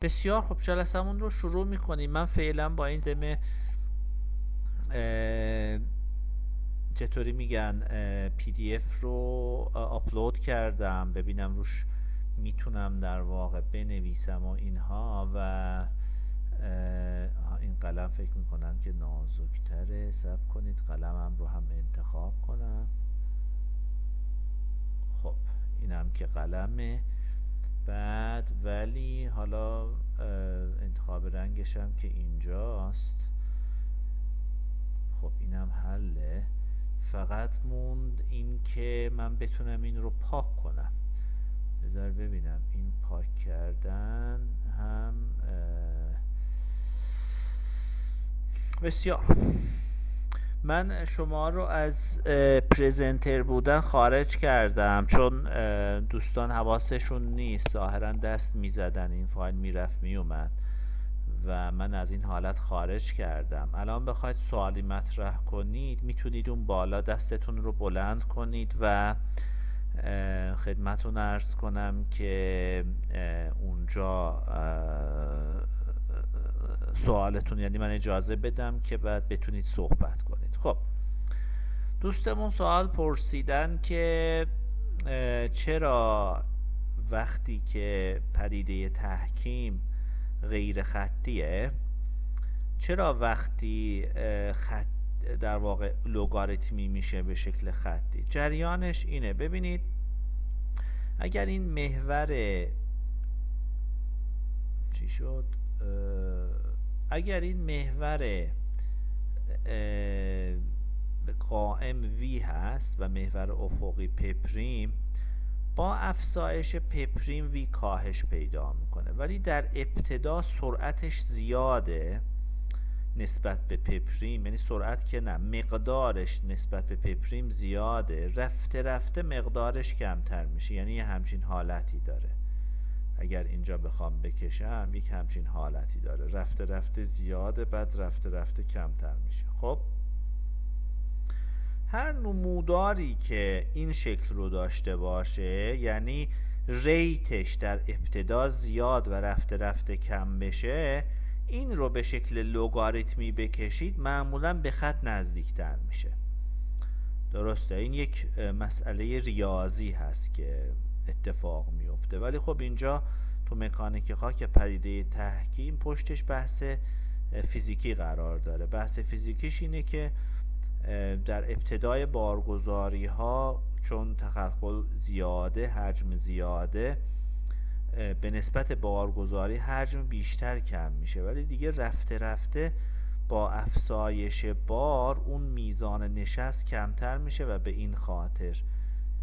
بسیار خب، جلسمون رو شروع میکنیم. من فعلا با این ضمن چطوری میگن پی دی اف رو آپلود کردم، ببینم روش میتونم در واقع بنویسم و اینها. و این قلم فکر میکنم که نازکتره، صبر کنید قلمم رو هم انتخاب کنم. خب اینم که قلمه. بعد ولی حالا انتخاب رنگشم که اینجاست. خب اینم حله. فقط موند این که من بتونم این رو پاک کنم. بذار ببینم این پاک کردن هم بسیار. من شما رو از پرزنتر بودن خارج کردم، چون دوستان حواسشون نیست، ظاهرا دست میزدن، این فایل میرفت میومد و من از این حالت خارج کردم. الان بخواید سوالی مطرح کنید میتونید اون بالا دستتون رو بلند کنید و خدمتون عرض کنم که اونجا سوالتون، یعنی من اجازه بدم که بعد بتونید صحبت کنید. خب دوستمون سوال پرسیدن که چرا وقتی که پدیده تحکیم غیر خطیه، چرا وقتی خط در واقع لوگاریتمی میشه به شکل خطی؟ جریانش اینه، ببینید اگر این محور چی شد، اگر این محور قائم وی هست و محور افقی پپریم، با افزایش پپریم وی کاهش پیدا میکنه، ولی در ابتدا سرعتش زیاده نسبت به پپریم، یعنی سرعت که نه، مقدارش نسبت به پپریم زیاده، رفته رفته مقدارش کمتر میشه، یعنی یه همچین حالتی داره. اگر اینجا بخوام بکشم یک همچین حالتی داره، رفته رفته زیاده بعد رفته رفته کمتر میشه. خب هر نموداری که این شکل رو داشته باشه، یعنی ریتش در ابتدا زیاد و رفته رفته کم بشه، این رو به شکل لوگاریتمی بکشید معمولا به خط نزدیکتر میشه. درسته؟ این یک مسئله ریاضی هست که اتفاق میفته، ولی خب اینجا تو مکانیک خاک پدیده تحکیم پشتش بحث فیزیکی قرار داره. بحث فیزیکیش اینه که در ابتدای بارگذاری ها چون تخلخل زیاده، حجم زیاده، به نسبت بارگذاری حجم بیشتر کم میشه، ولی دیگه رفته رفته با افزایش بار اون میزان نشست کمتر میشه و به این خاطر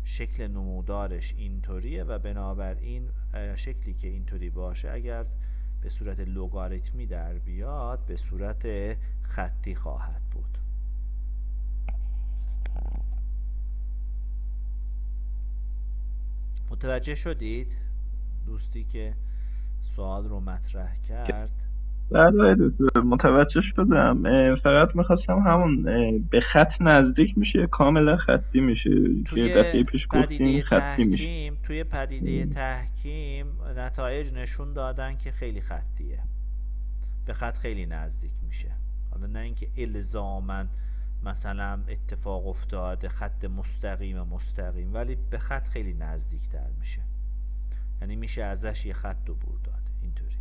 شکل نمودارش اینطوریه و بنابراین شکلی که اینطوری باشه اگر به صورت لوگاریتمی در بیاد به صورت خطی خواهد بود. متوجه شدید دوستی که سوال رو مطرح کرد؟ بله دکتر متوجه شدم. فقط میخواستم همون به خط نزدیک میشه کاملا خطی میشه که دفعه پیش گفتیم خطی میشه. توی پدیده تحکیم نتایج نشون دادن که خیلی خطیه، به خط خیلی نزدیک میشه. حالا نه اینکه الزاماً مثلا اتفاق افتاده خط مستقیم، ولی به خط خیلی نزدیک تر میشه، یعنی میشه ازش یه خط عبور داد اینطوری.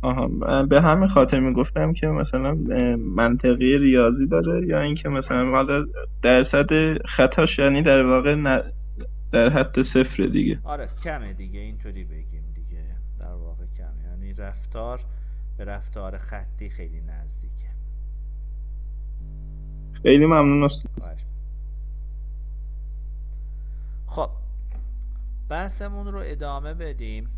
آها، به همین خاطر میگفتم که مثلا منطقی ریاضی داره یا اینکه مثلا حالا درصد خطاش یعنی در واقع در حد صفر دیگه. آره کمه دیگه، اینطوری بگیم دیگه، در واقع کمه، یعنی رفتار به رفتار خطی خیلی نزدیکه. خیلی ممنون استاد. خب بحثمون رو ادامه بدیم.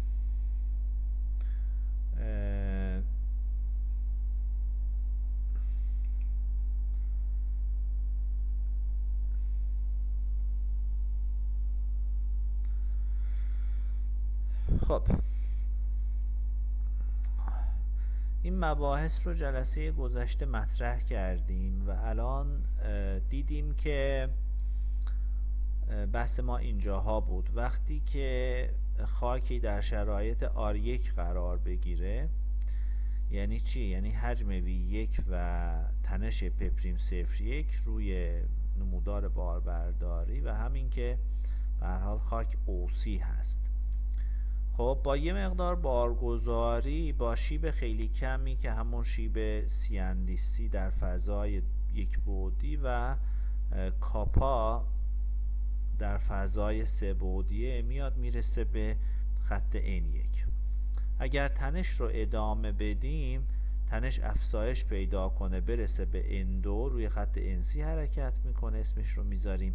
خب این مباحث رو جلسه گذشته مطرح کردیم و الان دیدیم که بحث ما اینجاها بود. وقتی که خاکی در شرایط R1 قرار بگیره یعنی چی؟ یعنی حجم V1 و تنش P'01 روی نمودار باربرداری و همین که به هر حال خاک OC هست. خب با یه مقدار بارگذاری با شیب خیلی کمی که همون شیب CNDC در فضای یک بعدی و کاپا در فضای سه بعدیه میاد میرسه به خط N1. اگر تنش رو ادامه بدیم، تنش افزایش پیدا کنه برسه به N2، روی خط NC حرکت میکنه، اسمش رو میذاریم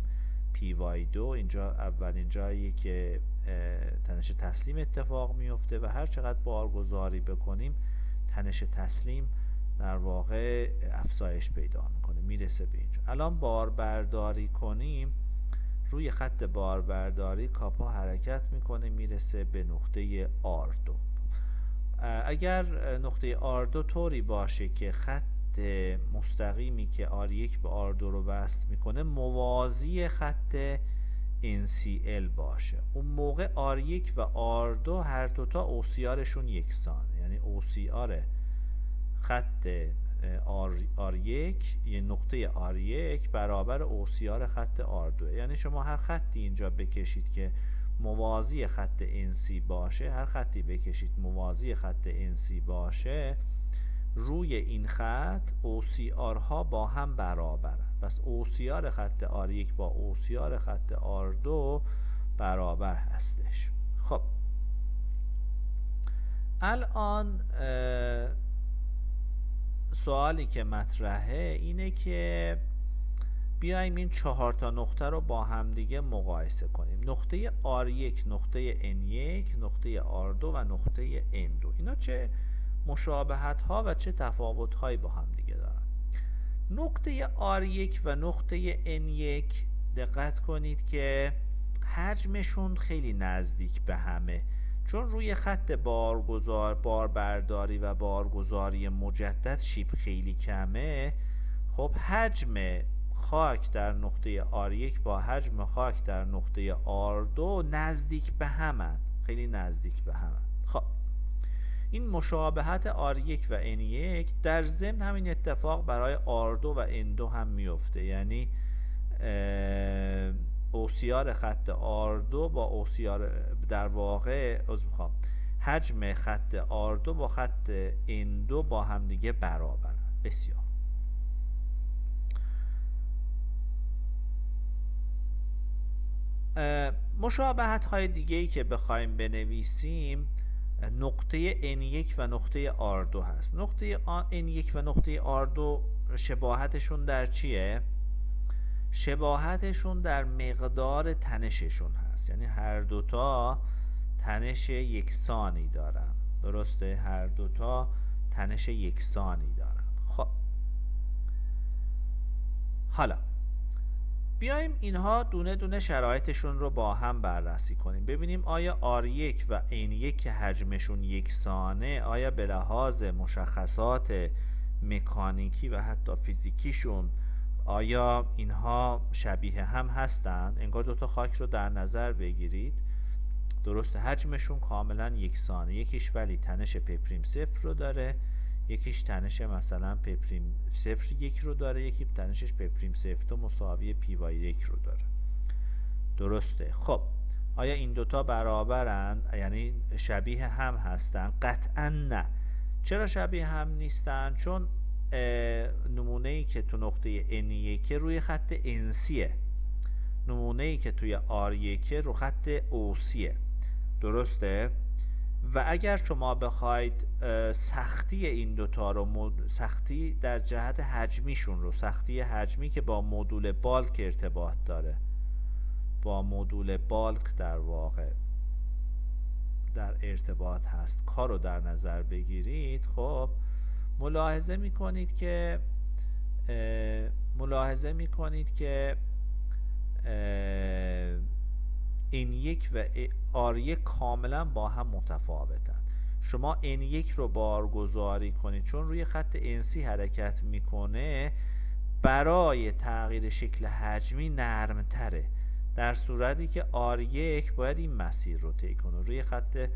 PY2. اینجا اولین جاییه که تنش تسلیم اتفاق میفته و هر چقدر بارگذاری بکنیم تنش تسلیم در واقع افزایش پیدا میکنه، میرسه به اینجا. الان باربرداری کنیم، روی خط باربرداری کاپا حرکت میکنه میرسه به نقطه R2. اگر نقطه R2 طوری باشه که خط مستقیمی که R1 به R2 رو وصل میکنه موازی خط NCL باشه، اون موقع R1 و R2 هر دوتا OCRشون یکسانه. یعنی OCR خط R1 یه نقطه R1 برابر OCR خط R2. یعنی شما هر خطی اینجا بکشید که موازی خط NC باشه، هر خطی بکشید موازی خط NC باشه، روی این خط OCR ها با هم برابرن. پس OCR خط R1 با OCR خط R2 برابر هستش. خب الان سوالی که مطرحه اینه که بیایم این 4 تا نقطه رو با هم دیگه مقایسه کنیم. نقطه R1، نقطه N1، نقطه R2 و نقطه N2. اینا چه مشابهت ها و چه تفاوت هایی با هم دیگه دارن؟ نقطه R1 و نقطه N1 دقت کنید که حجمشون خیلی نزدیک به همه، چون روی خط باربرداری و بارگذاری مجدد شیب خیلی کمه. خب حجم خاک در نقطه R1 با حجم خاک در نقطه R2 نزدیک به همن، خیلی نزدیک به همن. خب این مشابهت R1 و N1 در ضمن همین اتفاق برای R2 و N2 هم میفته. یعنی OCR خط R2 با OCR در واقع حجم خط R2 با خط N2 با هم دیگه برابرن. بسیار مشابهت های دیگه ای که بخوایم بنویسیم نقطه N1 و نقطه R2 هست. نقطه N1 و نقطه R2 شباهتشون در چیه؟ شباهتشون در مقدار تنششون هست. یعنی هر دوتا تنش یکسانی دارن. درسته؟ هر دوتا تنش یکسانی دارن. خب حالا بیایم اینها دونه دونه شرایطشون رو با هم بررسی کنیم، ببینیم آیا R1 و N1 که حجمشون یکسانه، آیا به لحاظ مشخصات مکانیکی و حتی فیزیکیشون آیا اینها شبیه هم هستند؟ انگار دوتا خاک رو در نظر بگیرید، درسته حجمشون کاملا یکسانه، یکیش ولی تنش P'0 رو داره، یکیش تنش مثلا P'01 رو داره، یکی تنشش P'02 مساوی PY1 رو داره. درسته؟ خب آیا این دوتا برابرن؟ یعنی شبیه هم هستن؟ قطعا نه. چرا شبیه هم نیستن؟ چون نمونه‌ای که تو نقطه N1 روی خط NCه، نمونه‌ای که توی R1 رو خط OCه. درسته؟ و اگر شما بخواید سختی این دوتا رو سختی در جهت حجمیشون رو، سختی حجمی که با مدول بالک ارتباط داره، با مدول بالک در واقع در ارتباط هست، کار رو در نظر بگیرید. خب ملاحظه میکنید که N1 و R1 کاملا با هم متفاوتن. شما N1 رو بارگذاری کنید، چون روی خط NC حرکت میکنه، برای تغییر شکل حجمی نرمتره. در صورتی که R1 باید این مسیر رو طی کنه، روی خط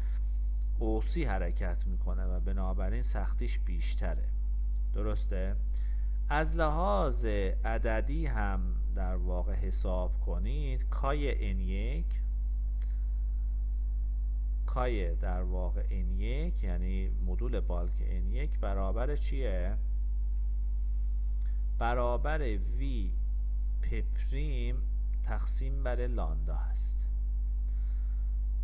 OC حرکت میکنه و بنابراین سختیش بیشتره. درسته؟ از لحاظ عددی هم در واقع حساب کنید، کای در واقع N1 یعنی مدول بالک N1 برابر چیه؟ برابر V پریم تقسیم بر لاندا هست.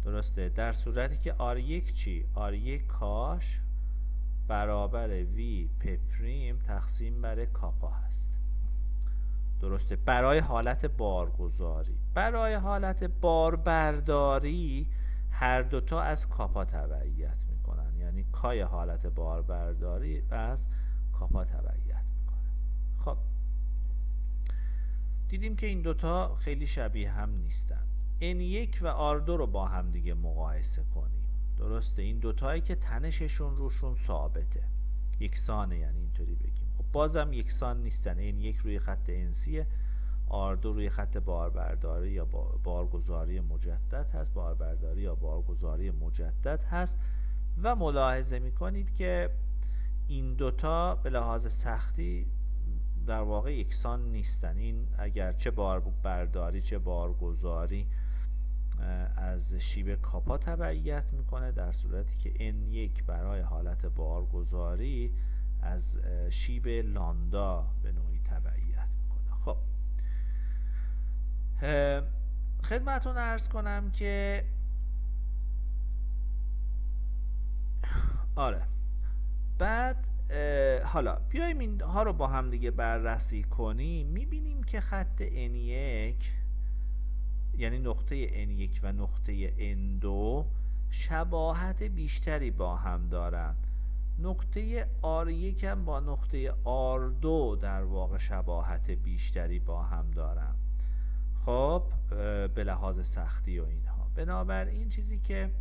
درسته؟ در صورتی که R1 چی؟ R1 کاش برابر V پریم تقسیم بر کاپا هست. درسته؟ برای حالت بارگذاری. برای حالت باربرداری هر دوتا از کاپا تبعیت میکنن، یعنی کای حالت باربرداری از کاپا تبعیت میکنه. خب دیدیم که این دوتا خیلی شبیه هم نیستن. N1 و R2 رو با هم دیگه مقایسه کنیم. درسته؟ این دوتایی که تنششون روشون ثابته، یکسانه، یعنی اینطوری بگیم. خب بازم یکسان نیستن. N1 روی خط NC، R2 روی خط باربرداری یا بارگذاری مجدد هست، باربرداری یا بارگذاری مجدد هست. و ملاحظه میکنید که این دوتا به لحاظ سختی در واقع یکسان نیستن. این اگر چه باربرداری چه بارگذاری از شیب کاپا تبعیت میکنه، در صورتی که N1 برای حالت بارگذاری از شیب لاندا به نوعی تبعیت میکنه. خب خدمتتون عرض کنم که آره، بعد حالا بیایم اینها رو با هم دیگه بررسی کنیم. میبینیم که خط N1 یعنی نقطه N1 و نقطه N2 شباهت بیشتری با هم دارن. نقطه R1 هم با نقطه R2 در واقع شباهت بیشتری با هم دارن. خب به لحاظ سختی و اینها. بنابراین چیزی که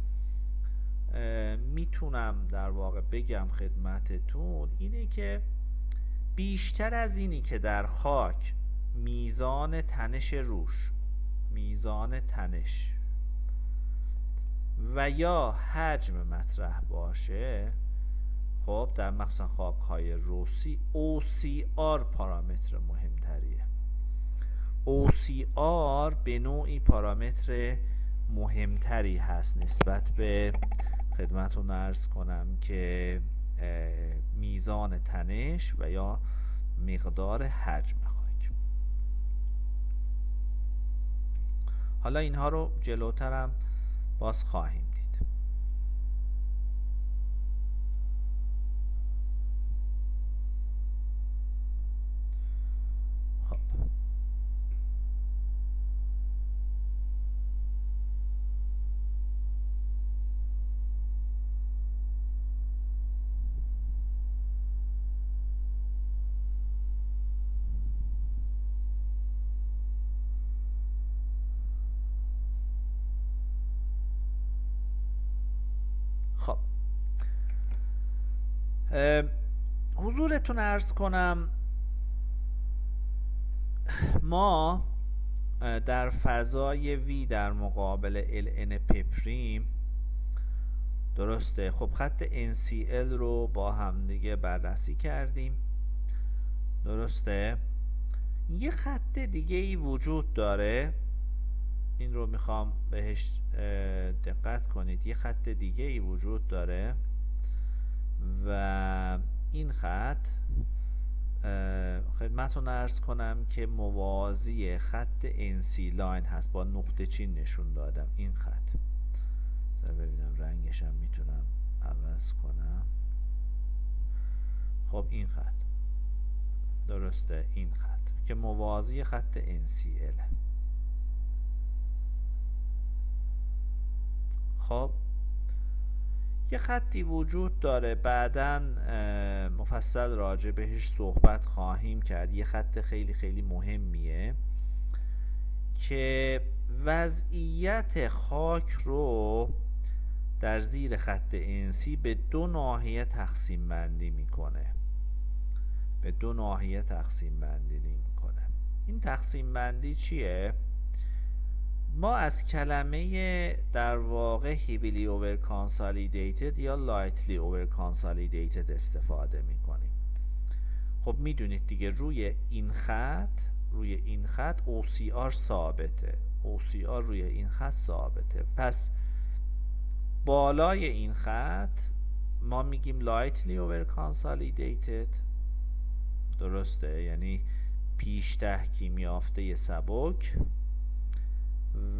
میتونم در واقع بگم خدمتتون اینه که بیشتر از اینی که در خاک میزان تنش روش، میزان تنش و یا حجم مطرح باشه، خب در مخصوصا خاک‌های روسی OCR پارامتر مهمتریه. OCR به نوعی پارامتر مهمتری هست نسبت به خدمتتون عرض کنم که میزان تنش و یا مقدار حجم خاک. حالا اینها رو جلوترم باز خواهیم دید. خب حضورتون عرض کنم ما در فضای V در مقابل ln پریم، درسته، خب خط NCL رو با هم دیگه بررسی کردیم. درسته، یه خط دیگه ای وجود داره، این رو میخوام بهش دقت کنید. یه خط دیگه ای وجود داره و این خط خدمتتون عرض کنم که موازی خط NC لاین هست، با نقطه چین نشون دادم. این خط ببینم رنگش هم میتونم عوض کنم. خب این خط، درسته، این خط که موازی خط NCL. خب یه خطی وجود داره، بعداً مفصل راجع بهش صحبت خواهیم کرد. یه خط خیلی خیلی مهمیه که وضعیت خاک رو در زیر خط NC به دو ناحیه تقسیم بندی میکنه. به دو ناحیه تقسیم بندی میکنه. این تقسیم بندی چیه؟ ما از کلمه در واقع heavily over consolidated یا lightly over consolidated استفاده میکنیم. خب میدونید دیگه روی این خط OCR ثابته، OCR روی این خط ثابته. پس بالای این خط ما میگیم lightly over consolidated، درسته؟ یعنی پیش تحکیم یافته سبک.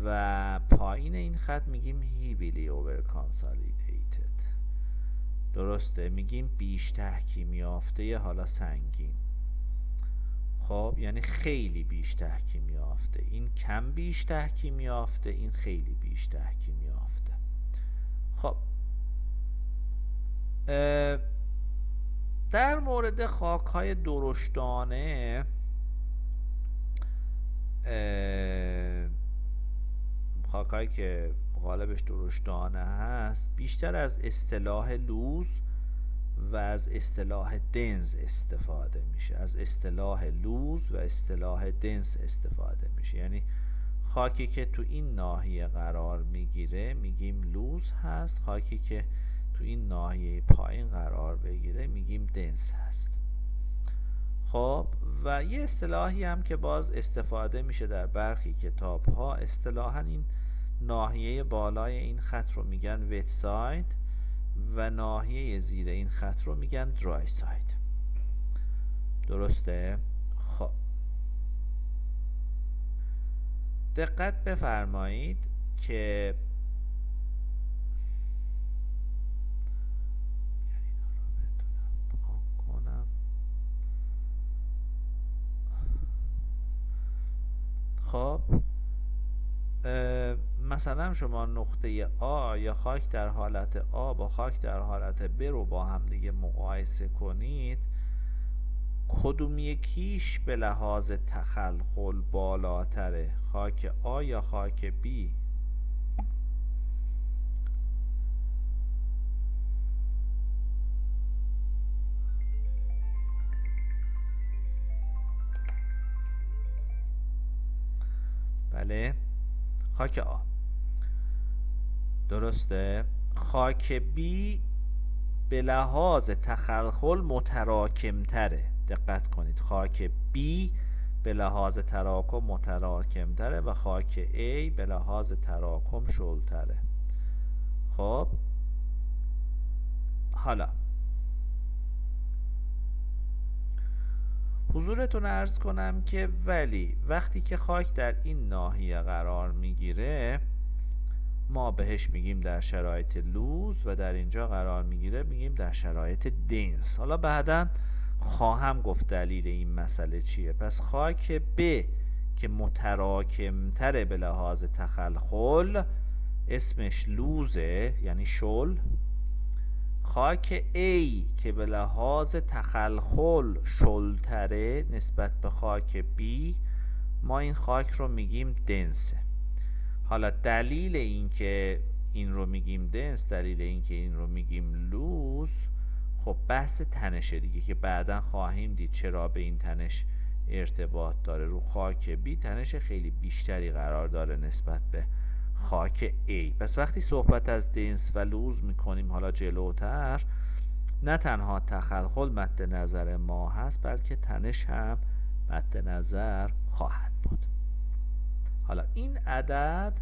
و پایین این خط میگیم heavily over consolidated، درسته؟ میگیم بیش تحکیم یافته حالا سنگین. خب یعنی خیلی بیش تحکیم یافته، این کم بیش تحکیم یافته، این خیلی بیش تحکیم یافته. خب در مورد خاک‌های درشتانه خاک‌هایی که غالبش درشتانه هست بیشتر از اصطلاح لوز و از اصطلاح دنس استفاده میشه، از اصطلاح لوز و اصطلاح دنس استفاده میشه. یعنی خاکی که تو این ناحیه قرار میگیره میگیم لوز هست، خاکی که تو این ناحیه پایین قرار بگیره میگیم دنس هست. خب و یه اصطلاحی هم که باز استفاده میشه در برخی کتاب ها، اصطلاحاً این ناحیه بالای این خط رو میگن وت ساید و ناحیه زیر این خط رو میگن درای ساید، درسته؟ خب دقت بفرمایید که خب مثلا شما نقطه A یا خاک در حالت A با خاک در حالت B رو با هم دیگه مقایسه کنید، کدوم یکیش به لحاظ تخلخل بالاتره، خاک A یا خاک B؟ بله خاک A، درسته؟ خاک B به لحاظ تخلخل متراکم تره، دقت کنید، خاک B به لحاظ تراکم متراکم تره و خاک A به لحاظ تراکم شل تره. خب حالا حضورتون عرض کنم که ولی وقتی که خاک در این ناحیه قرار میگیره ما بهش میگیم در شرایط لوز و در اینجا قرار میگیره میگیم در شرایط دنس. حالا بعداً خواهم گفت دلیل این مسئله چیه. پس خاک ب که متراکم تره به لحاظ تخلخل اسمش لوزه یعنی شل. خاک A که به لحاظ تخلخل شلتره نسبت به خاک B ما این خاک رو میگیم دنسه. حالا دلیل این که این رو میگیم دنس، دلیل این که این رو میگیم لوز، خب بحث تنشه دیگه که بعدا خواهیم دید چرا به این تنش ارتباط داره. رو خاک B تنش خیلی بیشتری قرار داره نسبت به خاک A. پس وقتی صحبت از دنس و لوز میکنیم حالا جلوتر، نه تنها تخلخل مد نظر ما هست بلکه تنش هم مد نظر خواهد بود. حالا این عدد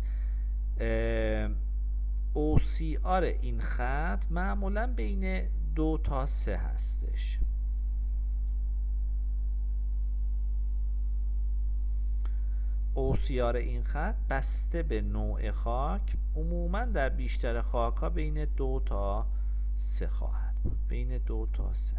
OCR این خط معمولا بین 2 تا 3 هستش. OCR این خط بسته به نوع خاک عموما در بیشتر خاک ها بین 2 تا 3 خواهد بود، بین 2 تا 3.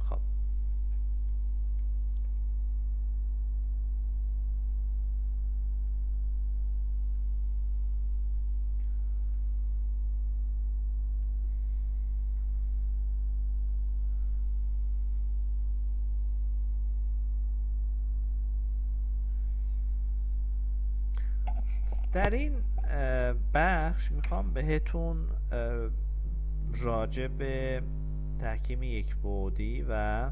خب در این بخش میخوام بهتون راجع به تحکیم یک بعدی و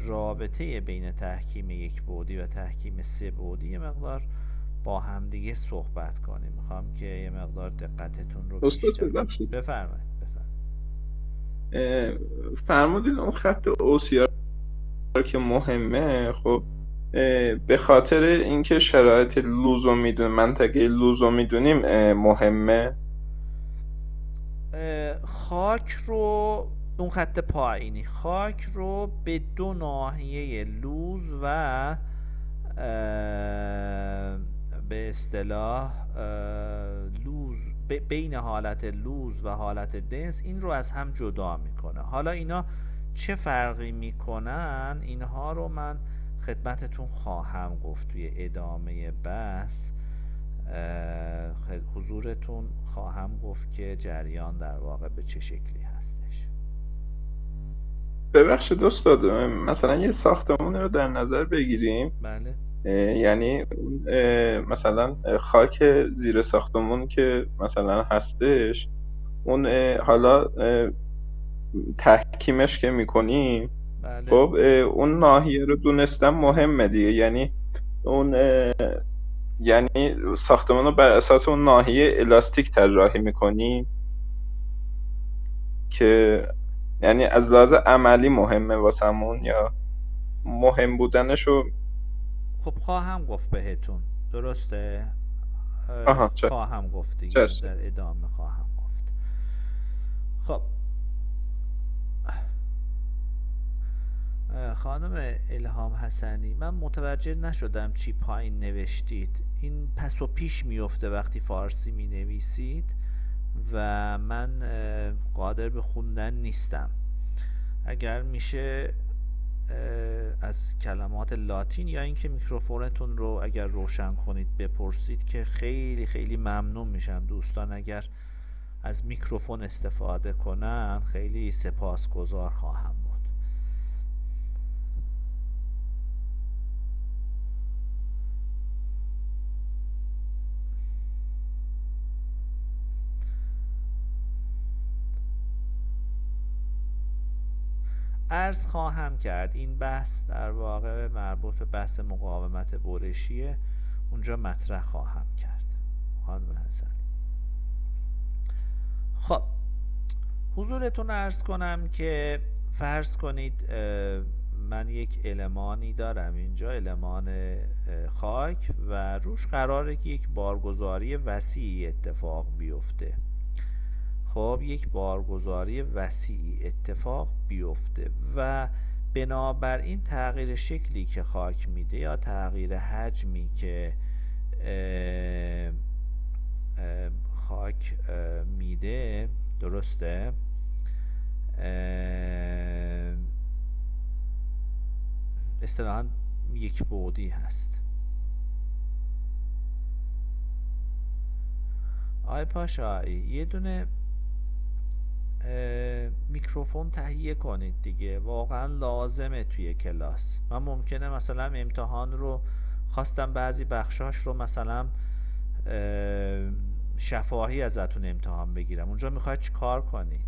رابطه بین تحکیم یک بعدی و تحکیم سه بعدی یه مقدار با هم دیگه صحبت کنیم. میخوام که یه مقدار دقتتون رو استاد بیشتر. ببخشید، بفرمایید. فرمودین اون خط OCR که مهمه. خب به خاطر اینکه شرایط لوزو میدون منطقه لوزو میدونیم مهمه. خاک رو، اون خط پایینی خاک رو به دو ناحیه لوز و به اصطلاح لوز، بین حالت لوز و حالت دنس، این رو از هم جدا میکنه. حالا اینا چه فرقی میکنن اینها رو من خدمتتون خواهم گفت توی ادامه بحث. حضورتون خواهم گفت که جریان در واقع به چه شکلی هستش. ببخشید استاد، مثلا یه ساختمون رو در نظر بگیریم. بله. یعنی مثلا خاک زیر ساختمون که مثلا هستش، اون حالا تحکیمش که میکنیم، بله. خب اون ناحیه رو دونستن مهمه دیگه. یعنی اون یعنی ساختمان رو بر اساس اون ناحیه الاستیک طراحی میکنیم که یعنی از لحاظ عملی مهمه واسمون، یا مهم بودنشو. خب خواهم گفت بهتون، درسته؟ آها، خواهم گفت دیگه، چشم. در ادامه خواهم گفت. خب خانم الهام حسنی، من متوجه نشدم چی پایین نوشتید. این پس و پیش میفته وقتی فارسی می نویسید و من قادر به خوندن نیستم. اگر میشه از کلمات لاتین یا اینکه میکروفونتون رو اگر روشن کنید بپرسید که خیلی خیلی ممنون میشم. دوستان اگر از میکروفون استفاده کنن خیلی سپاسگزار خواهم بود. عرض خواهم کرد این بحث در واقع مربوط به بحث مقاومت برشیه، اونجا مطرح خواهم کرد خانم حسن. خب حضورتون عرض کنم که فرض کنید من یک المانی دارم اینجا، المان خاک، و روش قراره که یک بارگذاری وسیعی اتفاق بیفته. خب یک بارگذاری وسیعی اتفاق بیفته و بنابراین تغییر شکلی که خاک میده یا تغییر حجمی که خاک میده، درسته، اصطلاحاً یک بعدی هست. آقای پاشایی یه دونه میکروفون تهیه کنید دیگه، واقعا لازمه توی کلاس. من ممکنه مثلا امتحان رو خواستم بعضی بخشاش رو مثلا شفاهی ازتون امتحان بگیرم، اونجا میخواید چی کار کنید؟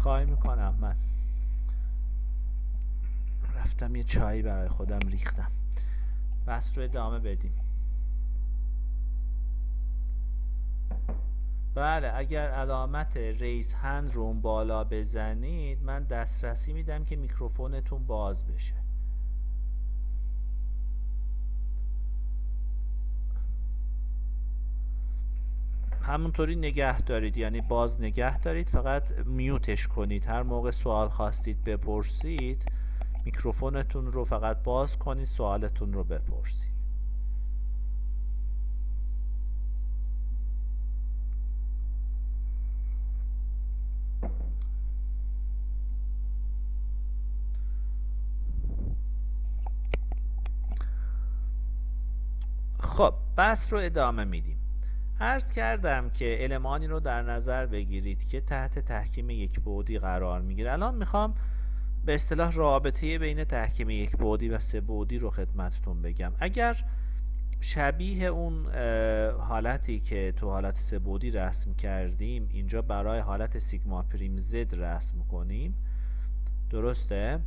عذرخواهی میکنم، من رفتم یه چایی برای خودم ریختم. بحث رو ادامه بدیم. بله، اگر علامت ریز هند رو اون بالا بزنید من دسترسی میدم که میکروفونتون باز بشه. همونطوری نگه دارید، یعنی باز نگه دارید، فقط میوتش کنید. هر موقع سوال خواستید بپرسید میکروفونتون رو فقط باز کنید، سوالتون رو بپرسید. خب بحث رو ادامه میدیم. عرض کردم که المانی رو در نظر بگیرید که تحت تحکیم یک بعدی قرار میگیره. الان میخوام به اصطلاح رابطه بین تحکیم یک بعدی و سه بعدی رو خدمتتون بگم. اگر شبیه اون حالتی که تو حالت سه بعدی رسم کردیم اینجا برای حالت سیگما پریم زد رسم کنیم، درسته؟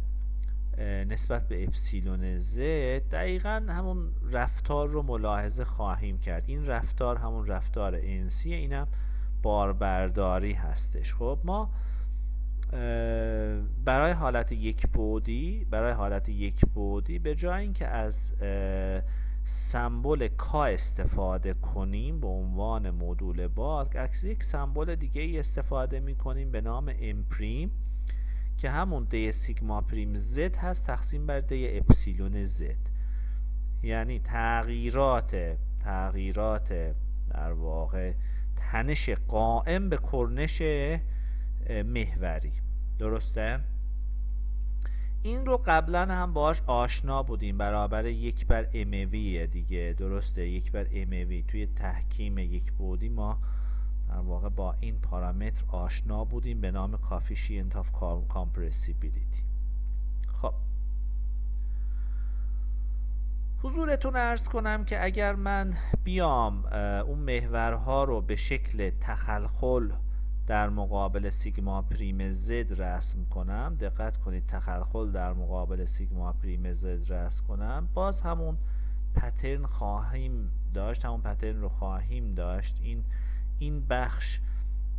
نسبت به اپسیلون زد دقیقا همون رفتار رو ملاحظه خواهیم کرد. این رفتار همون رفتار انسی، اینم باربرداری هستش. خب ما برای حالت یک بعدی به جای اینکه از سمبل کا استفاده کنیم به عنوان مدول بالک، از یک سمبل دیگه ای استفاده می کنیم به نام ام پریم که همون دی سیگما پریم زد هست تقسیم بر دی اپسیلون زد. یعنی تغییرات در واقع تنش قائم به کرنش محوری، درسته؟ این رو قبلا هم باش آشنا بودیم، برابر 1 بر MV دیگه، درسته؟ 1 بر MV توی تحکیم یک بعدی ما در واقع با این پارامتر آشنا بودیم به نام coefficient of compressibility. خب حضورتون عرض کنم که اگر من بیام اون محورها رو به شکل تخلخل در مقابل سیگما پریم زد رسم کنم، دقت کنید، تخلخل در مقابل سیگما پریم زد رسم کنم، باز همون پترن رو خواهیم داشت. این بخش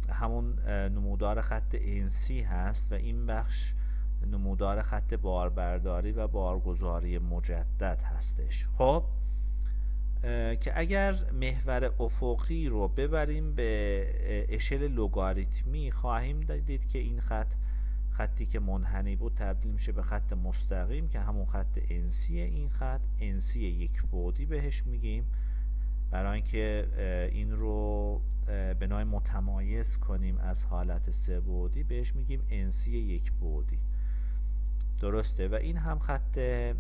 همون نمودار خط انسی هست و این بخش نمودار خط باربرداری و بارگذاری مجدد هستش. خب که اگر محور افقی رو ببریم به اشل لوگاریتمی خواهیم دید که این خطی که منحنی بود تبدیل میشه به خط مستقیم که همون خط انسی، این خط انسی یک بعدی بهش میگیم. برای اینکه این رو به نوعی متمایز کنیم از حالت سه بعدی بهش میگیم انسی یک بعدی، درسته؟ و این هم خط به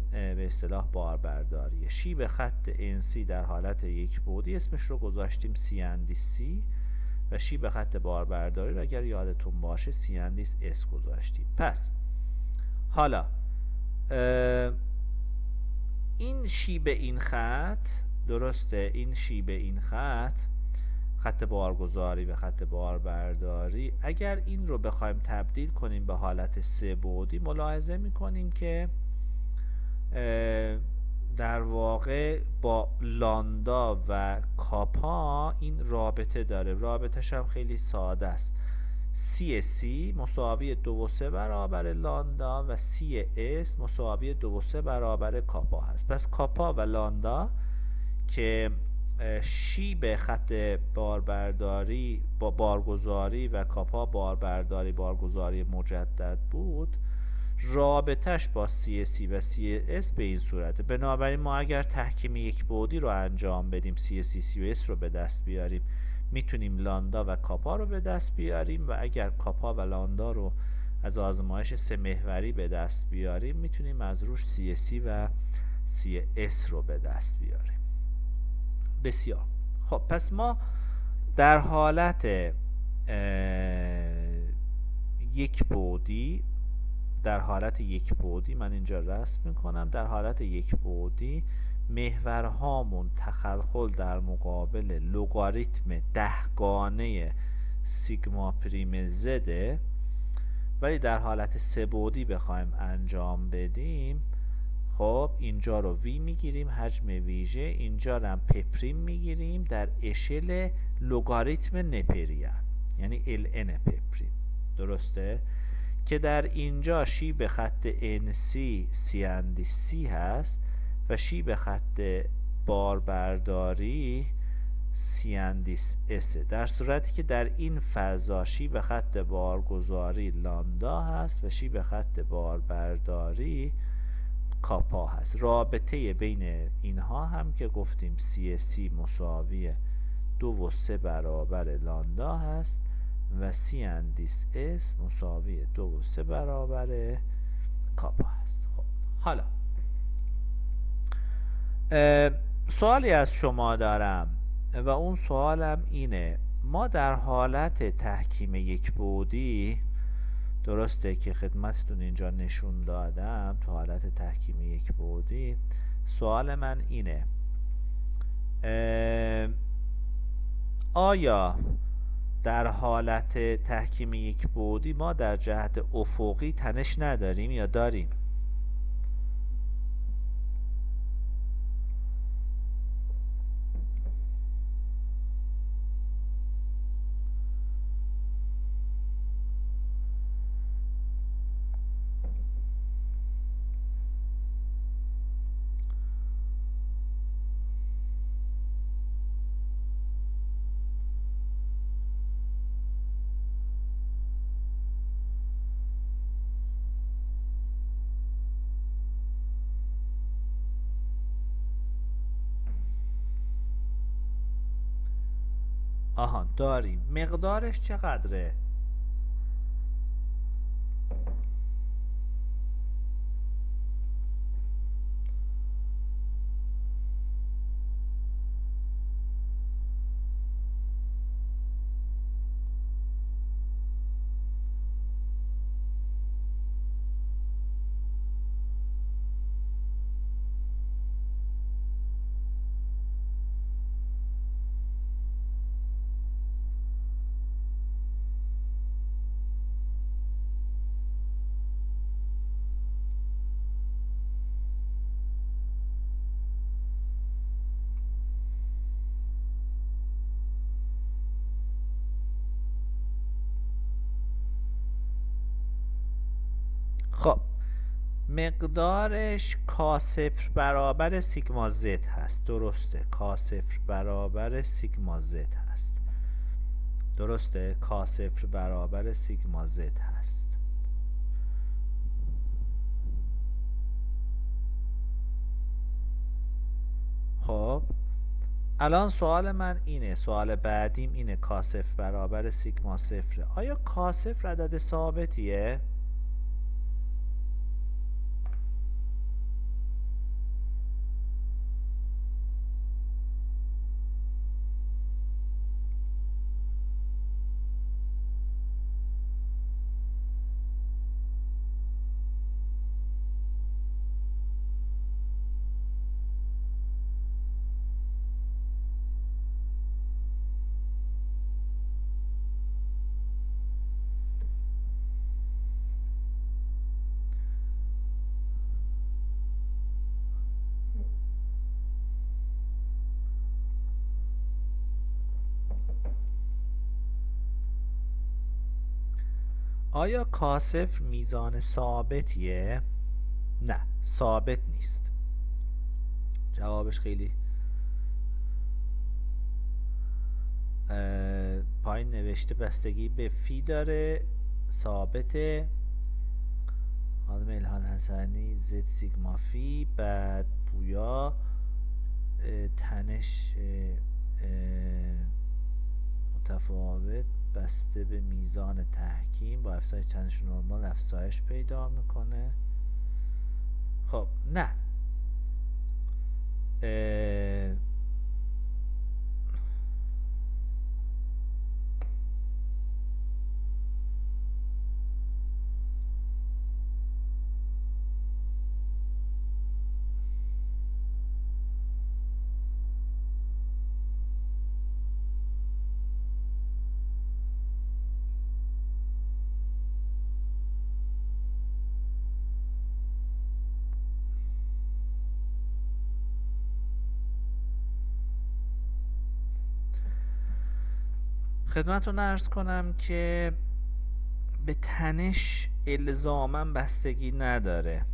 اصطلاح باربرداریه. شیب خط انسی در حالت یک بعدی اسمش رو گذاشتیم سی اندیس سی و شیب خط باربرداری رو اگر یادتون باشه سی اندیس اس گذاشتیم. پس حالا این شیب این خط، درسته؟ این شیب این خط بارگذاری و خط باربرداری، اگر این رو بخوایم تبدیل کنیم به حالت سه بعدی ملاحظه میکنیم که در واقع با لاندا و کاپا این رابطه داره. رابطهش هم خیلی ساده است. سی مساوی 2.3 برابر لاندا و سی اس مساوی 2.3 برابر کاپا هست. پس کاپا و لاندا که شیب خط باربرداری با بارگذاری و کاپا بارگذاری مجدد بود، رابطش با سی و سی اس به این صورته. بنابراین ما اگر تحکیم یک بعدی رو انجام بدیم، سی و اس رو به دست بیاریم، میتونیم لاندا و کاپا رو به دست بیاریم و اگر کاپا و لاندا رو از آزمایش سه محوری به دست بیاریم میتونیم از روش سی و سی اس رو به دست بیاریم. بسیار خب، پس ما در حالت یک بعدی من اینجا رسم میکنم، در حالت یک بعدی محورهامون تخلخل در مقابل لوگاریتم 10 گانه سیگما پریم زده ولی در حالت سه‌بعدی بخوایم انجام بدیم، خب اینجا رو وی میگیریم حجم ویژه، اینجا رو هم پپریم میگیریم در اشل لگاریتم نپریان، یعنی ln پپریم. درسته؟ که در اینجا شیب خط NC C هست و شیب خط باربرداری سیاندیس S، در صورتی که در این فضا شیب خط بارگذاری لامدا هست و شیب خط باربرداری کاپا هست. رابطه بین اینها هم که گفتیم CSC مساوی 2/3 برابر لامدا هست و سیاندیس S مساوی 2/3 برابر کاپا هست. خب حالا سوالی از شما دارم و اون سوالم اینه: ما در حالت تحکیم یک بعدی، درسته که خدمتتون اینجا نشون دادم تو حالت تحکیم یک بعدی، سوال من اینه آیا در حالت تحکیم یک بعدی ما در جهت افقی تنش نداریم یا داریم؟ آها داریم. مقدارش چقدره؟ خب مقدارش k0 برابر سیگما زد هست. درسته، k0 برابر سیگما زد هست. درسته، k0 برابر سیگما زد هست. خب الان سوال من اینه، سوال بعدیم اینه: k0 برابر سیگما صفره. آیا k0 عدد ثابتیه؟ آیا k0 میزان ثابتیه؟ نه، ثابت نیست. جوابش خیلی پایین نوشته بستگی به فی داره، ثابته. خانم الهان حسنی زد سیگما فی، بعد پویا تنش متفاوت بسته به میزان تحکیم، با افزایش تنش نرمال افزایش پیدا میکنه. خب نه، خدمتتون عرض کنم که به تنش الزاماً بستگی نداره،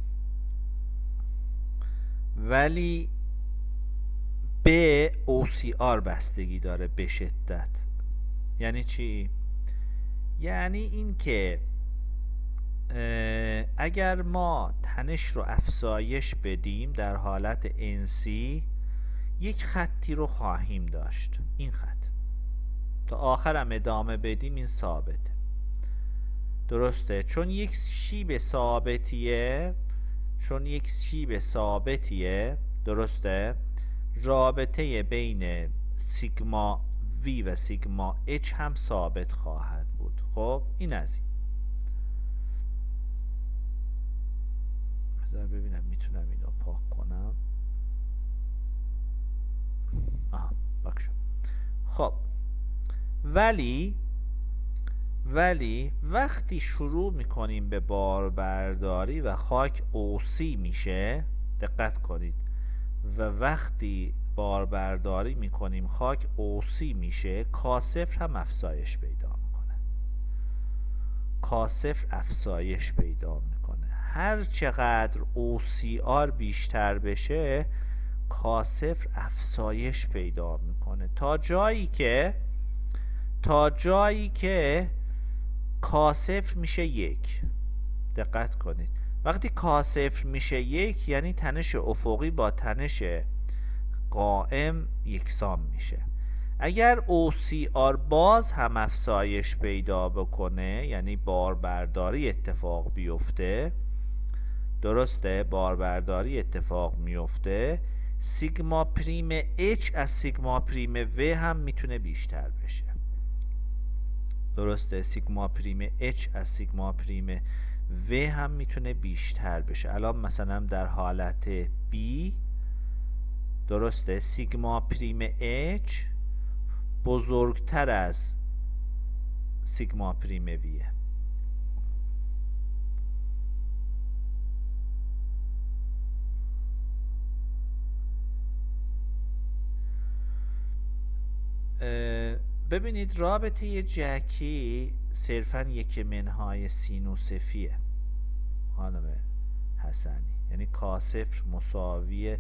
ولی به OCR بستگی داره به شدت. یعنی چی؟ یعنی این که اگر ما تنش رو افزایش بدیم در حالت NC، یک خطی رو خواهیم داشت، این خط تا آخرم ادامه بدیم این ثابته، درسته؟ چون یک شیب ثابتیه، درسته؟ رابطه بین سیگما V و سیگما H هم ثابت خواهد بود. خب این از این. بذار ببینم میتونم اینو پاک کنم. آها پاک شد. خب ولی وقتی شروع میکنیم به باربرداری و خاک OC میشه، دقت کنید، و وقتی باربرداری میکنیم خاک OC میشه، K0 هم افزایش پیدا میکنه. K0 افزایش پیدا میکنه. هر چقدر OCR بیشتر بشه، K0 افزایش پیدا میکنه تا جایی که K0 میشه 1. دقت کنید، وقتی K0 میشه 1 یعنی تنش افقی با تنش قائم یکسان میشه. اگر OCR باز هم افزایش پیدا بکنه، یعنی باربرداری اتفاق بیفته، درسته؟ باربرداری اتفاق میفته، سیگما پریم H از سیگما پریم V هم میتونه بیشتر بشه، درسته؟ سیگما پریم H از سیگما پریم V هم میتونه بیشتر بشه. الان مثلا در حالت B، درسته، سیگما پریم H بزرگتر از سیگما پریم V. ببینید رابطه جکی صرفا یک منهای سینوسفیه خانم حسنی، یعنی K0 مساوی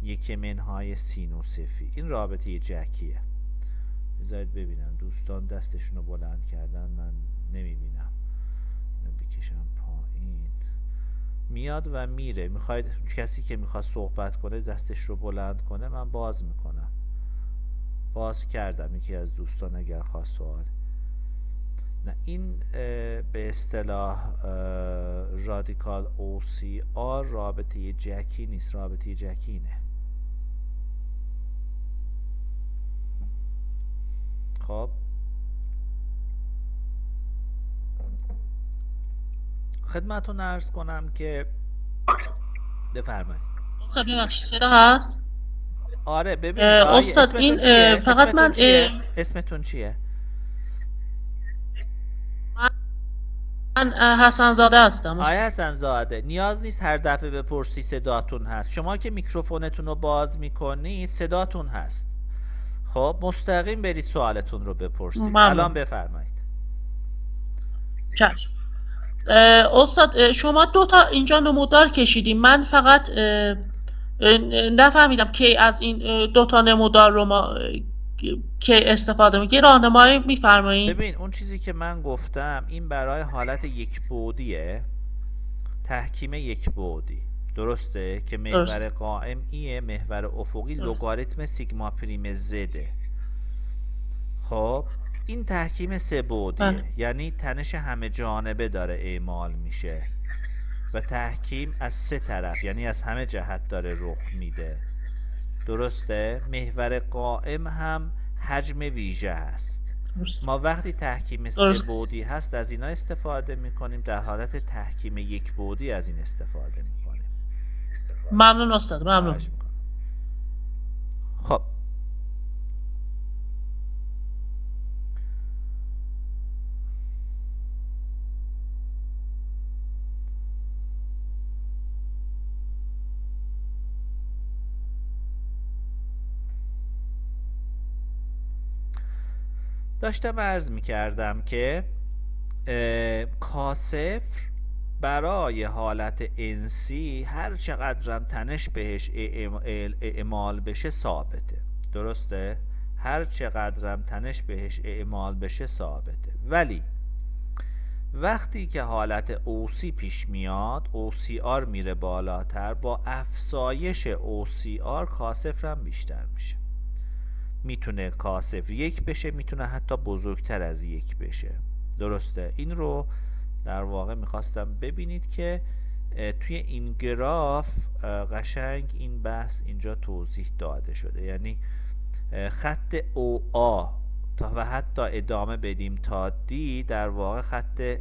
یک منهای سینوسفی. این رابطه جکیه. بذارید ببینم دوستان دستشون رو بلند کردن، من نمیبینم. اینو بکشم پایین. میاد و میره. میخواید کسی که میخواد صحبت کنه دستش رو بلند کنه، من باز میکنم. باز کردم یکی از دوستان اگر خواست سوال. نه این به اصطلاح رادیکال OCR رابطه جکی نیست، رابطه جکینه. خب خدمتتون عرض کنم که بفرمایید. استاد ببخشید صدا هست؟ آره ببینید استاد این فقط من اسمتون چیه؟ من حسن زاده هستم. آیا حسن زاده، نیاز نیست هر دفعه بپرسی صداتون هست. شما که میکروفونتون رو باز میکنید صداتون هست. خب مستقیم برید سوالتون رو بپرسید. الان بفرمایید. چشم. استاد شما 2 تا اینجا نمودار کشیدیم، من فقط نفهمیدم کی از این 2 تا نمودار رو ما کی استفاده می‌کنیم. راهنمایی می‌فرمایید؟ ببین اون چیزی که من گفتم این برای حالت یک بعدیه، تحکیم یک بعدی، درسته؟ که محور قائم ایه، محور افقی لگاریتم سیگما پریم زده. خب این تحکیم 3 بعدیه، یعنی تنش همه جانبه داره اعمال میشه و تحکیم از 3 طرف، یعنی از همه جهت داره رخ میده، درسته؟ محور قائم هم حجم ویژه هست. ما وقتی تحکیم 3 بعدی هست از اینا استفاده میکنیم، در حالت تحکیم یک بعدی از این استفاده میکنیم. ممنون استاد، ممنون. خب داشتم عرض می کردم که کاسفر برای حالت انسی هر چقدرم تنش بهش اعمال بشه ثابته. درسته؟ هر چقدرم تنش بهش اعمال بشه ثابته. ولی وقتی که حالت اوسی پیش میاد، OCR میره بالاتر، با افزایش OCR کاسفر هم بیشتر میشه. میتونه کاسفر 1 بشه، میتونه حتی بزرگتر از 1 بشه. درسته؟ این رو در واقع میخواستم ببینید که توی این گراف قشنگ این بحث اینجا توضیح داده شده. یعنی خط OA و حتی ادامه بدیم تا D در واقع خط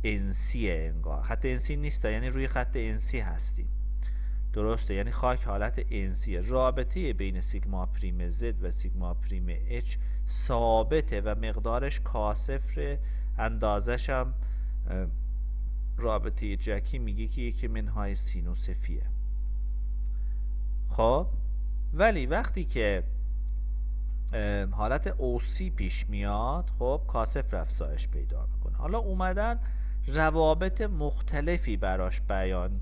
NC انگار. خط NC نیست، یعنی روی خط NC هستیم. درسته؟ یعنی خاک حالت NC. رابطه بین سیگما پریم Z و سیگما پریم H ثابته و مقدارش کاسفر، اندازش هم رابطه جکی میگه که 1 منهای سینوس فیه. خب ولی وقتی که حالت اوسی پیش میاد، خب کاسفر افزایش پیدا میکنه. حالا اومدن روابط مختلفی براش بیان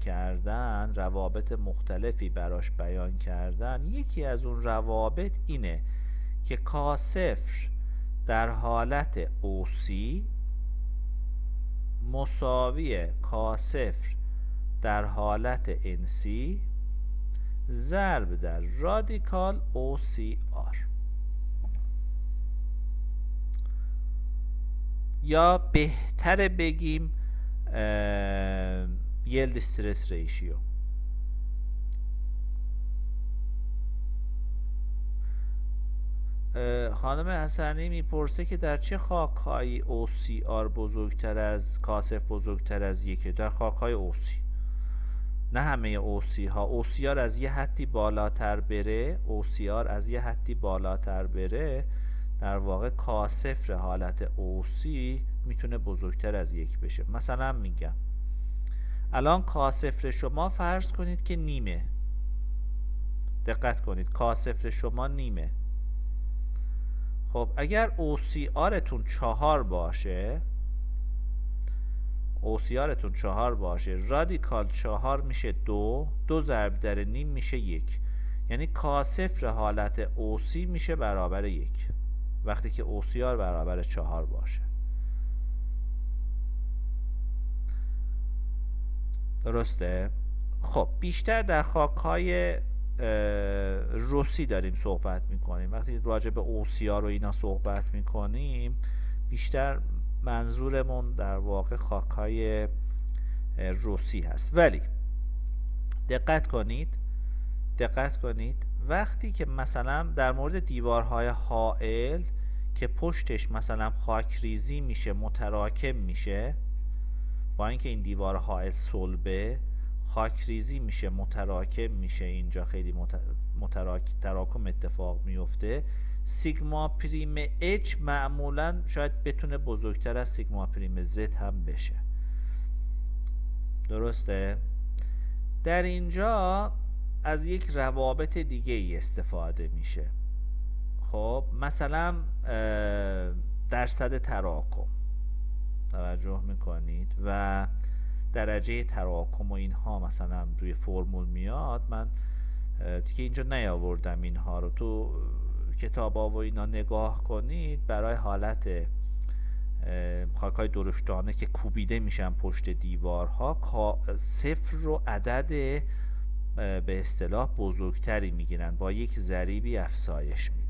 کردن. یکی از اون روابط اینه که کاسفر در حالت اوسی مساوی کاسفر در حالت انسی ضرب در رادیکال OCR، یا بهتر بگیم یلد استرس ریشیو. خانم حسنی میپرسه که در چه خاکهایی OCR بزرگتر از کاسفر بزرگتر از 1؟ در خاکهای اوسی. نه همه اوسی ها. OCR از یه حدی بالاتر بره در واقع کاسفر حالت اوسی میتونه بزرگتر از 1 بشه. مثلا میگم الان کاسفر شما فرض کنید که نیمه. دقت کنید، کاسفر شما نیمه. خب اگر OCR تون 4 باشه، رادیکال 4 میشه 2، 2 ضرب در نیم میشه 1. یعنی کاسفر حالت اوسی میشه برابر 1 وقتی که OCR برابر 4 باشه. درسته؟ خب بیشتر در خاکهای روسی داریم صحبت میکنیم. وقتی راجع به OCR و اینا صحبت میکنیم بیشتر منظورمون در واقع خاکهای روسی هست. ولی دقت کنید وقتی که مثلا در مورد دیوارهای حائل که پشتش مثلا خاکریزی میشه، متراکم میشه، با اینکه این دیوار حائل صلبه، خاکریزی میشه، متراکم میشه، اینجا خیلی تراکم اتفاق میفته، سیگما پریم H معمولا شاید بتونه بزرگتر از سیگما پریم Z هم بشه. درسته؟ در اینجا از یک روابط دیگه ای استفاده میشه. خب مثلا درصد تراکم توجه میکنید و درجه تراکم و اینها مثلا روی فرمول میاد. من دیگه اینجا نیاوردم اینها رو، تو کتابا و اینا نگاه کنید. برای حالت خاک‌های درشتانه که کوبیده میشن پشت دیوارها، صفر رو عدد به اصطلاح بزرگتری میگیرن، با یک ضریبی افزایش میدن.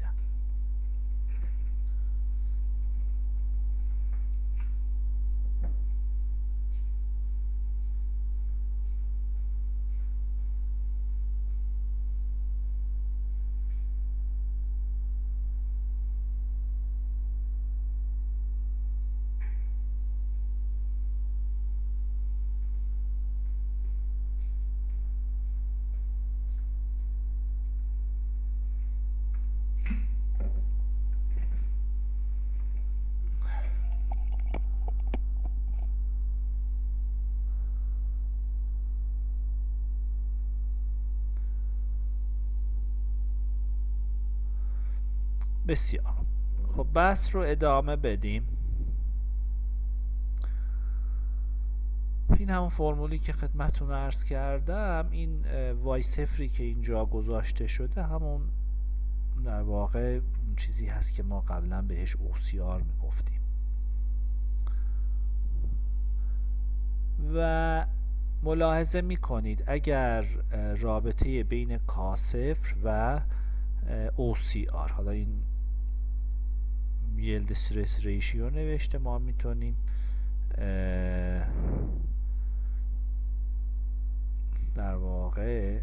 بسیار خب بحث رو ادامه بدیم. این همون فرمولی که خدمتتون عرض کردم، این وای صفری که اینجا گذاشته شده همون در واقع چیزی هست که ما قبلا بهش OCR میگفتیم و ملاحظه میکنید اگر رابطه بین K0 و OCR، حالا این یلد استرس ریشیو نوشته، ما میتونیم در واقع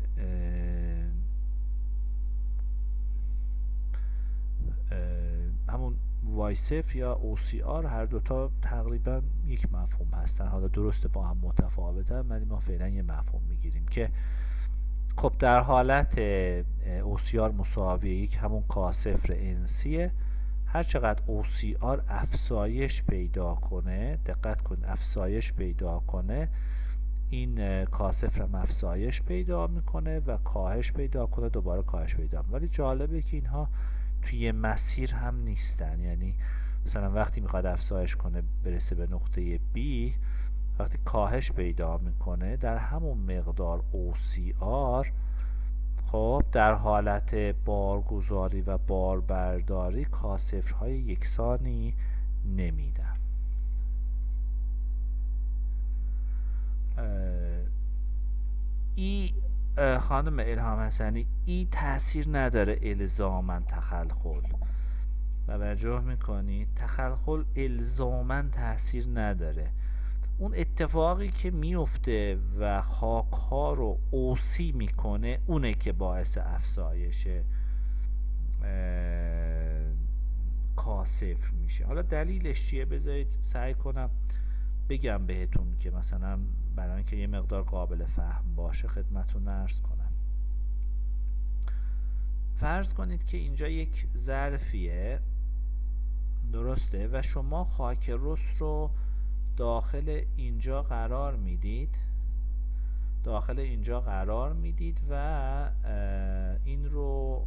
همون وایسف یا OCR هر دوتا تقریبا یک مفهوم هستن، حالا درسته با هم متفاوتن ولی ما فعلا یه مفهوم میگیریم که خب در حالت OCR مساوی یک همون K0 NC، هر چقدر OCR افزایش پیدا کنه، دقت کن افزایش پیدا کنه، این K0 هم افزایش پیدا میکنه و کاهش پیدا کنه، دوباره کاهش پیدا میکنه. ولی جالبه که اینها توی مسیر هم نیستن، یعنی مثلا وقتی میخواد افزایش کنه برسه به نقطه B، وقتی کاهش پیدا میکنه در همون مقدار OCR، خب در حالت بارگذاری و باربرداری K0 های یکسانی نمیدن. ای خانم الهام حسنی، ای تاثیر نداره الزاماً تخلخل، توجه میکنید؟ تخلخل الزاماً تاثیر نداره. اون اتفاقی که میفته و خاک ها رو اوسی میکنه اونه که باعث افزایش K0 میشه. حالا دلیلش چیه؟ بذارید سعی کنم بگم بهتون که مثلا برای اینکه یه مقدار قابل فهم باشه خدمتتون عرض کنم. فرض کنید که اینجا یک ظرفیه، درسته، و شما خاک رس رو داخل اینجا قرار میدید، و این رو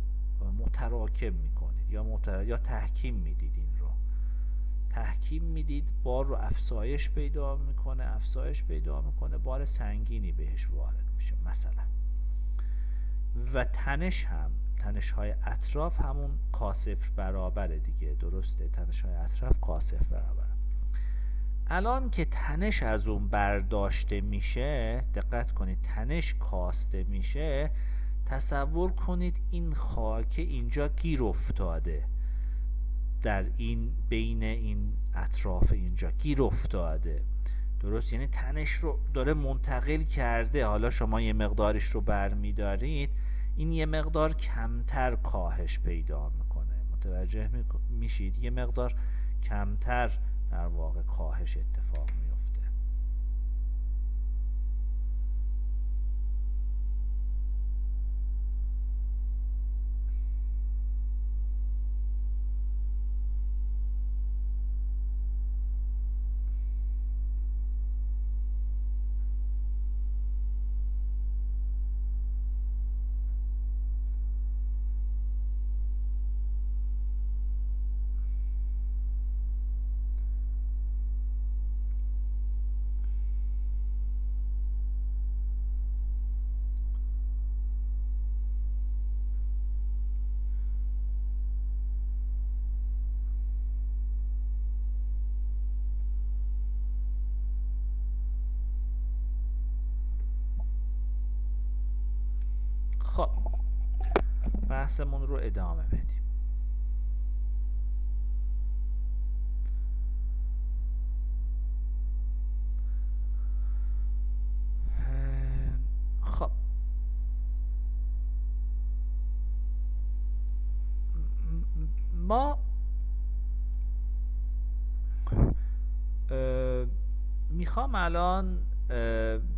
متراکم میکنید یا تحکیم میدید. این رو تحکیم میدید، بار رو افزایش پیدا میکنه، بار سنگینی بهش وارد میشه مثلا، و تنش های اطراف همون K0 برابره دیگه، درسته؟ تنش های اطراف K0 برابره. الان که تنش از اون برداشته میشه، دقت کنید، تنش کاسته میشه، تصور کنید این خاک اینجا گیر افتاده، در این بین این اطراف اینجا گیر افتاده، درست؟ یعنی تنش رو داره منتقل کرده. حالا شما یه مقدارش رو برمیدارید، این یه مقدار کمتر کاهش پیدا میکنه، متوجه میشید؟ یه مقدار کمتر در واقع کاهش اتفاق میفته. خب بحثمون رو ادامه بدیم. خب ما میخوام الان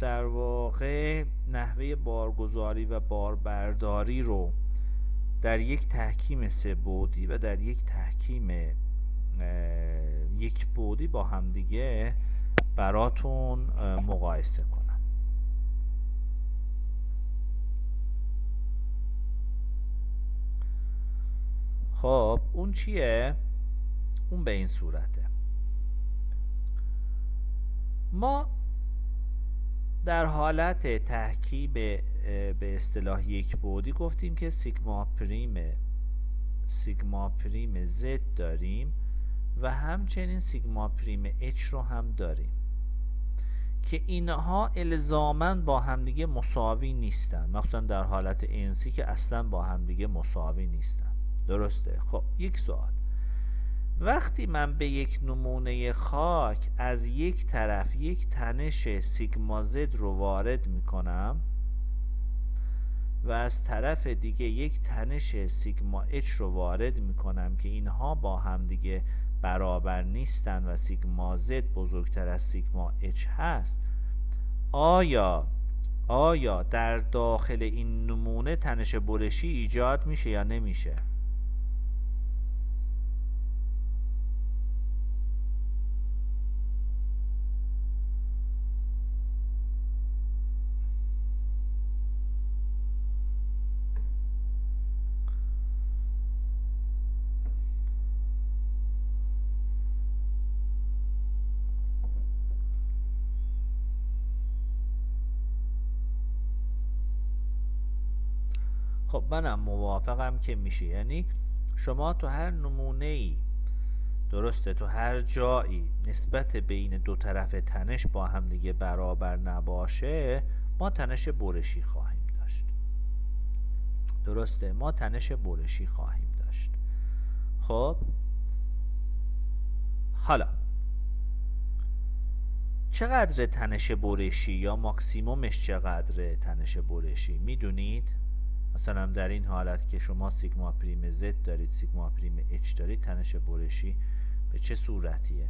در واقع نحوه بارگذاری و باربرداری رو در یک تحکیم 3 بعدی و در یک تحکیم 1 بعدی با همدیگه براتون مقایسه کنم. خب اون چیه؟ اون به این صورته. ما در حالت تحکیم به اصطلاح یک بعدی گفتیم که سیگما پریم زد داریم و همچنین سیگما پریم اچ رو هم داریم که اینها الزاماً با همدیگه مساوی نیستن، مخصوصا در حالت انسی که اصلا با همدیگه مساوی نیستن. درسته؟ خب یک سوال، وقتی من به یک نمونه خاک از یک طرف یک تنش سیگما زد رو وارد میکنم و از طرف دیگه یک تنش سیگما اچ رو وارد میکنم که اینها با هم دیگه برابر نیستن و سیگما زد بزرگتر از سیگما اچ هست، آیا در داخل این نمونه تنش برشی ایجاد میشه یا نمیشه؟ خب منم موافقم که میشه. یعنی شما تو هر نمونه ای، درسته، تو هر جایی نسبت بین دو طرف تنش با هم دیگه برابر نباشه ما تنش برشی خواهیم داشت. درسته، ما تنش برشی خواهیم داشت. خب حالا چقدر تنش برشی یا ماکسیمومش چقدر تنش برشی میدونید؟ مثلا در این حالت که شما سیگما پریم زد دارید، سیگما پریم اچ دارید، تنش برشی به چه صورتیه؟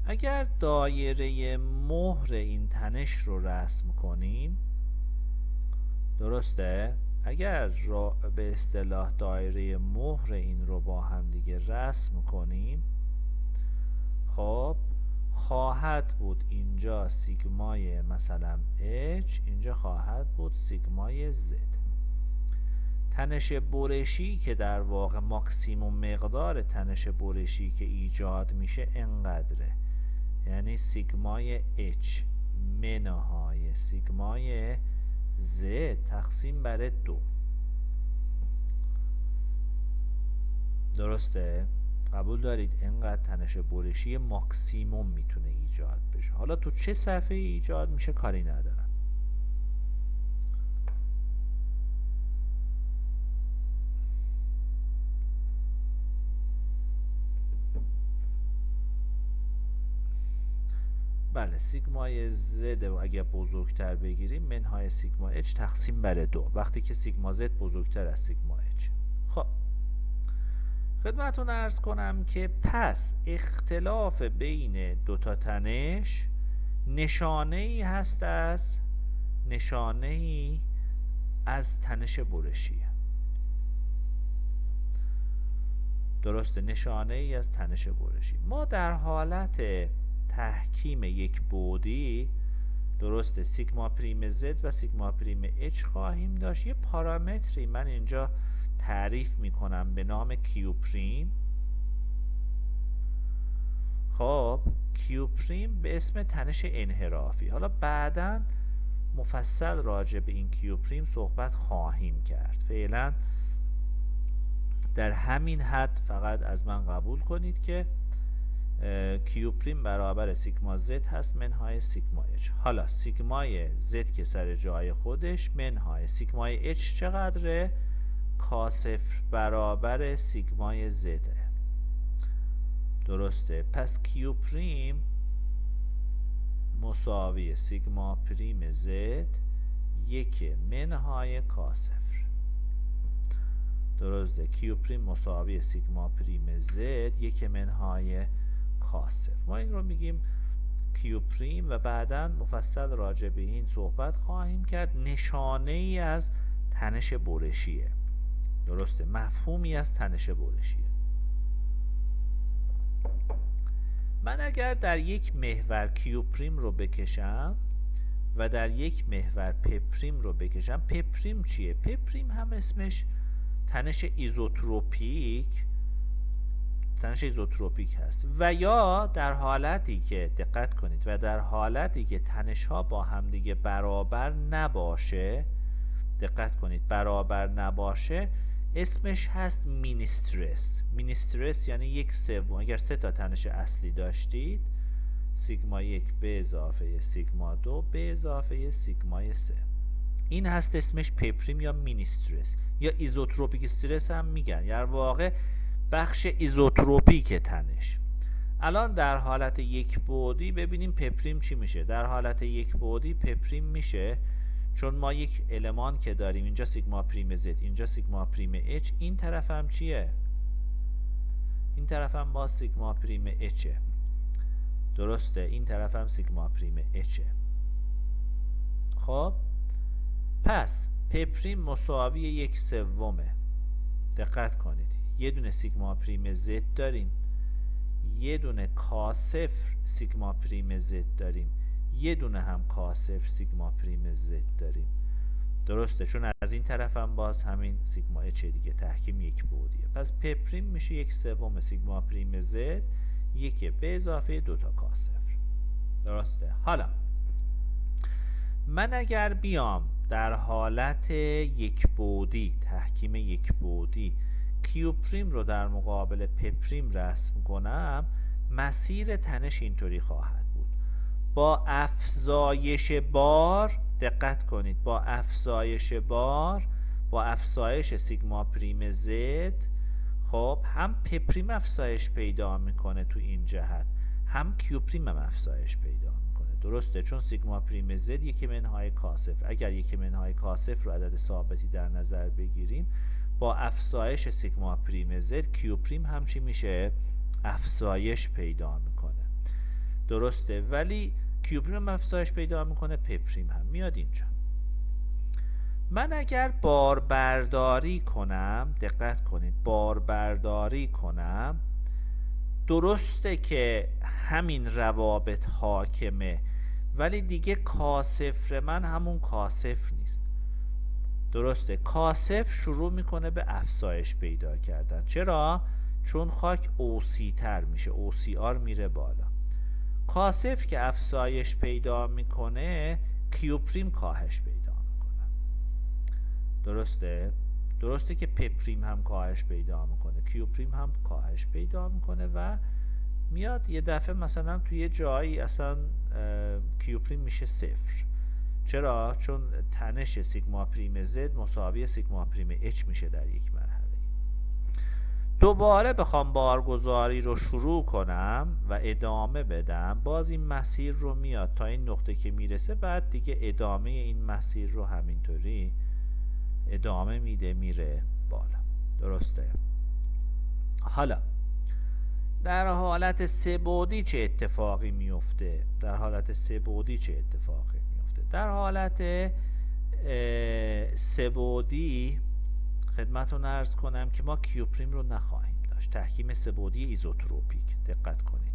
اگر دایره مهر این تنش رو رسم کنیم، درسته؟ اگر به اصطلاح دایره مهر این رو با هم دیگه رسم کنیم، خب خواهد بود اینجا سیگمای مثلا H، اینجا خواهد بود سیگمای Z. تنش برشی که در واقع ماکسیموم مقدار تنش برشی که ایجاد میشه انقدره، یعنی سیگمای H منهای سیگمای Z تقسیم بر 2. درسته؟ قبول دارید انقدر تنش برشی ماکسیموم میتونه ایجاد بشه. حالا تو چه صفحه ایجاد میشه کاری ندارم. بله، سیگمای زد و اگر بزرگتر بگیریم منهای سیگما اچ تقسیم بر 2 وقتی که سیگما زد بزرگتر از سیگما اچ. خب خدمتتون عرض کنم که پس اختلاف بین دوتا تنش نشانه‌ای هست از تنش برشی. درسته، نشانه‌ای از تنش برشی. ما در حالت تحکیم یک بعدی، درسته، سیگما پریم زد و سیگما پریم اچ خواهیم داشت. یه پارامتری من اینجا تعریف میکنم به نام کیو پریم. خب کیو پریم به اسم تنش انحرافی. حالا بعداً مفصل راجع به این کیو پریم صحبت خواهیم کرد. فعلا در همین حد فقط از من قبول کنید که کیو پریم برابر سیگما زد هست منهای سیگما اچ. حالا سیگمای زد که سر جای خودش منهای سیگمای اچ چقدره؟ کاسفر برابر سیگمای زده. درسته، پس کیو پریم مساوی سیگما پریم زد یک منهای کاسفر. درسته، کیو پریم مساوی سیگما پریم زد یک منهای کاسف. ما این رو میگیم کیو پریم و بعداً مفصل راجع به این صحبت خواهیم کرد. نشانه ای از تنش برشیه. درسته، مفهومی از تنش برشیه. من اگر در یک محور کیو پریم رو بکشم و در یک محور پ پریم رو بکشم، پ پریم چیه؟ پ پریم هم اسمش تنش ایزوتروپیک هست و یا در حالتی که دقت کنید و در حالتی که تنش ها با همدیگه برابر نباشه، دقت کنید برابر نباشه، اسمش هست مینیسترس. مینیسترس یعنی 1/3. اگر 3 تا تنش اصلی داشتید، سیگما 1 به اضافه سیگما 2 به اضافه سیگما 3، این هست اسمش پ پریم یا مینیسترس یا ایزوتروپیک استرس هم میگن، یعنی واقع بخش ایزوتروپیک تنش. الان در حالت یک بعدی ببینیم پ پریم چی میشه. در حالت یک بعدی پ پریم میشه، چون ما یک المان که داریم اینجا سیگما پریم زد، اینجا سیگما پریم اچ، این طرف هم چیه؟ این طرف هم با سیگما پریم اچه، درسته؟ این طرف هم سیگما پریم اچه. خب پس پ پریم مساوی 1/3. دقت کنید یه دونه سیگما پریم زد داریم، یه دونه کاسف سیگما پریم زد داریم، یه دونه هم کاسف سیگما پریم زد داریم، درسته؟ چون از این طرف هم باز همین سیگما اچ دیگه، تحکیم یک بعدیه. پس پ پریم میشه 1/3 سیگما پریم زد، یک به اضافه 2 تا کاسف، درسته؟ حالا من اگر بیام در حالت یک بعدی، تحکیم یک بعدی، کیو پریم رو در مقابل پ پریم رسم کنم، مسیر تنش اینطوری خواهد بود: با افزایش بار، دقت کنید، با افزایش بار، با افزایش سیگما پریم زد، خب هم پ پریم افزایش پیدا میکنه تو این جهت، هم کیو پریم هم افزایش پیدا میکنه، درسته؟ چون سیگما پریم زد یک منهای کاسف، اگر یک منهای کاسف رو عدد ثابتی در نظر بگیریم، با افزایش سیگما پریم زد کیو پریم هم چی میشه؟ افزایش پیدا میکنه، درسته؟ ولی کیو پریم هم افزایش پیدا میکنه، پ پریم هم میاد اینجا. من اگر باربرداری کنم، دقت کنید، باربرداری کنم، درسته که همین روابط حاکمه، ولی دیگه کاسفر من همون کاسف نیست، درسته؟ کاسف شروع میکنه به افزایش پیدا کردن. چرا؟ چون خاک اوسی تر میشه، اوسی آر میره بالا. کاسف که افزایش پیدا میکنه، کیو پریم کاهش پیدا میکنه، درسته؟ درسته که پ پریم هم کاهش پیدا میکنه، کیو پریم هم کاهش پیدا میکنه و میاد یه دفعه مثلا توی یه جایی اصلا کیو پریم میشه 0. چرا؟ چون تنش سیگما پریم زد مساوی سیگما پریم اچ میشه در یک مرحله. دوباره بخوام بارگذاری رو شروع کنم و ادامه بدم، باز این مسیر رو میاد تا این نقطه که میرسه، بعد دیگه ادامه این مسیر رو همینطوری ادامه میده، میره بالا، درسته؟ حالا در حالت سه بعدی چه اتفاقی میفته؟ در حالت سه بعدی چه اتفاقی میفته؟ در حالت سه بعدی خدمتتون عرض کنم که ما کیو پریم رو نخواهیم داشت. تحکیم سه بعدی ایزوتروپیک، دقت کنید،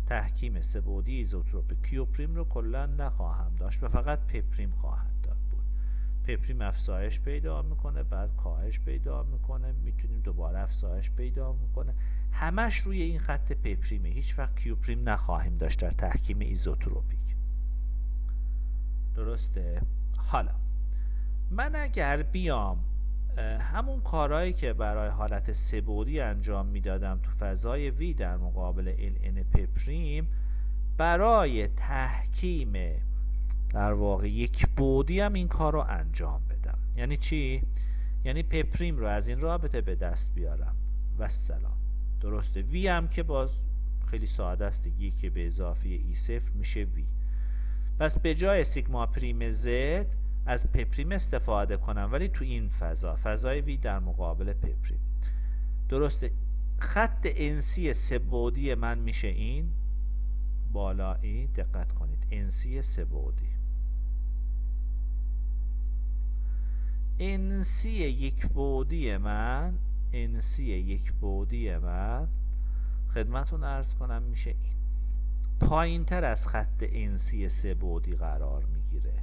تحکیم سه بعدی ایزوتروپیک، کیو پریم رو کلا نخواهم داشت و فقط پ پریم خواهد داد بود. پ پریم افزایش پیدا میکنه، بعد کاهش پیدا میکنه، میتونیم دوباره افزایش پیدا میکنه، همش روی این خط پ پریمه. هیچ وقت کیو پریم نخواهیم داشت در تحکیم ایزوتروپیک، درسته؟ حالا من اگر بیام همون کارهایی که برای حالت سه بعدی انجام میدادم تو فضای وی در مقابل ln پ پریم، برای تحکیم در واقع یک بعدی هم این کار رو انجام بدم. یعنی چی؟ یعنی پ پریم رو از این رابطه به دست بیارم و سلام، درسته؟ وی هم که باز خیلی ساده است دیگه، که به اضافه ای صفر میشه وی. پس به جای سیگما پریم زد از پ پریم استفاده کنم، ولی تو این فضای وی در مقابل پ پریم، درسته؟ خط انسی سه بعدی من میشه این بالایی، دقت کنید، انسی سه بعدی. انسی یک بعدی من خدمتتون عرض کنم میشه این. پایین تر از خط انسی 3 بعدی قرار میگیره.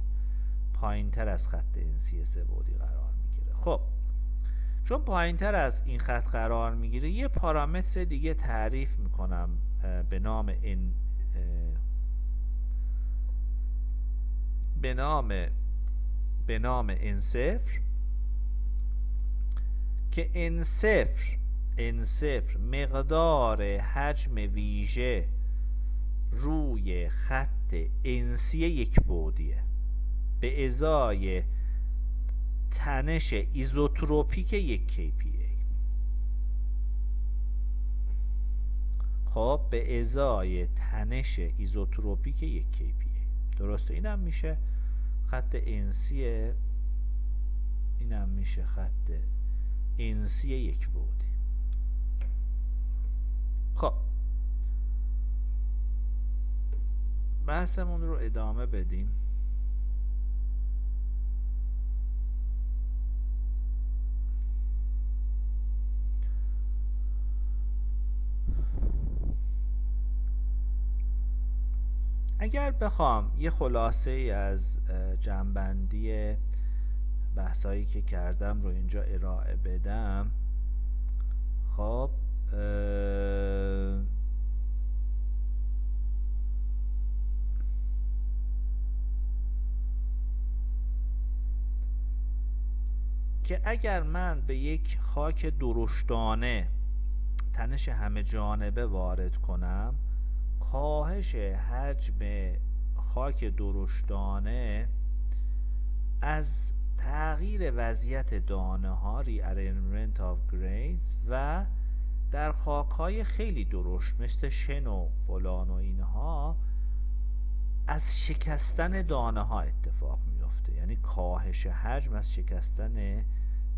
پایین تر از خط انسی 3 بعدی قرار میگیره. خب چون پایین تر از این خط قرار میگیره، یه پارامتر دیگه تعریف میکنم به نام n0 که n0 مقدار حجم ویژه روی خط انسی یک بعدیه به ازای تنش ایزوتروپیک یک kPa. خب به ازای تنش ایزوتروپیک یک kPa. درسته؟ اینم میشه خط انسی، اینم میشه خط انسی یک بعدی. خب بحثمون رو ادامه بدیم. اگر بخوام یه خلاصه ای از جمع‌بندی بحثایی که کردم رو اینجا ارائه بدم، خب که اگر من به یک خاک درشتانه تنش همه جانبه وارد کنم، کاهش حجم خاک درشتانه از تغییر وضعیت دانه ها rearrangement of grains و در خاک های خیلی درشت مثل شن و فلان و اینها از شکستن دانه ها اتفاق میفته. یعنی کاهش حجم از شکستن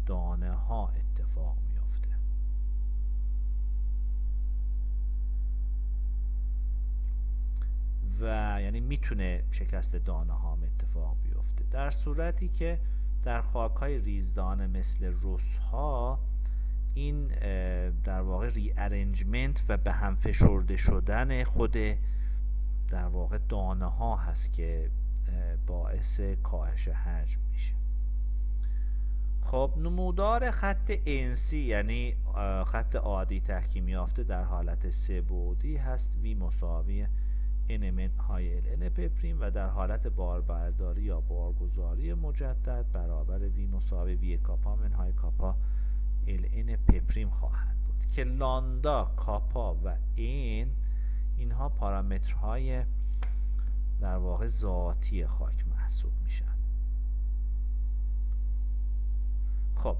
دانه ها اتفاق میفته. و یعنی میتونه شکست دانه ها اتفاق بیفته در صورتی که در خاک‌های ریزدانه مثل رس‌ها این در واقع ریارنجمنت و به هم فشرده شدن خود در واقع دانه ها هست که باعث کاهش حجم میشه. خب نمودار خط انسی یعنی خط عادی تحکیم یافته در حالت 3 بعدی هست V مساوی n های ln پپریم و در حالت باربرداری یا بارگذاری مجدد برابر V مساوی V کاپا منهای کاپا ln پپریم خواهد بود که لاندا، کاپا و n اینها پارامترهای در واقع ذاتی خاک محسوب میشن. خب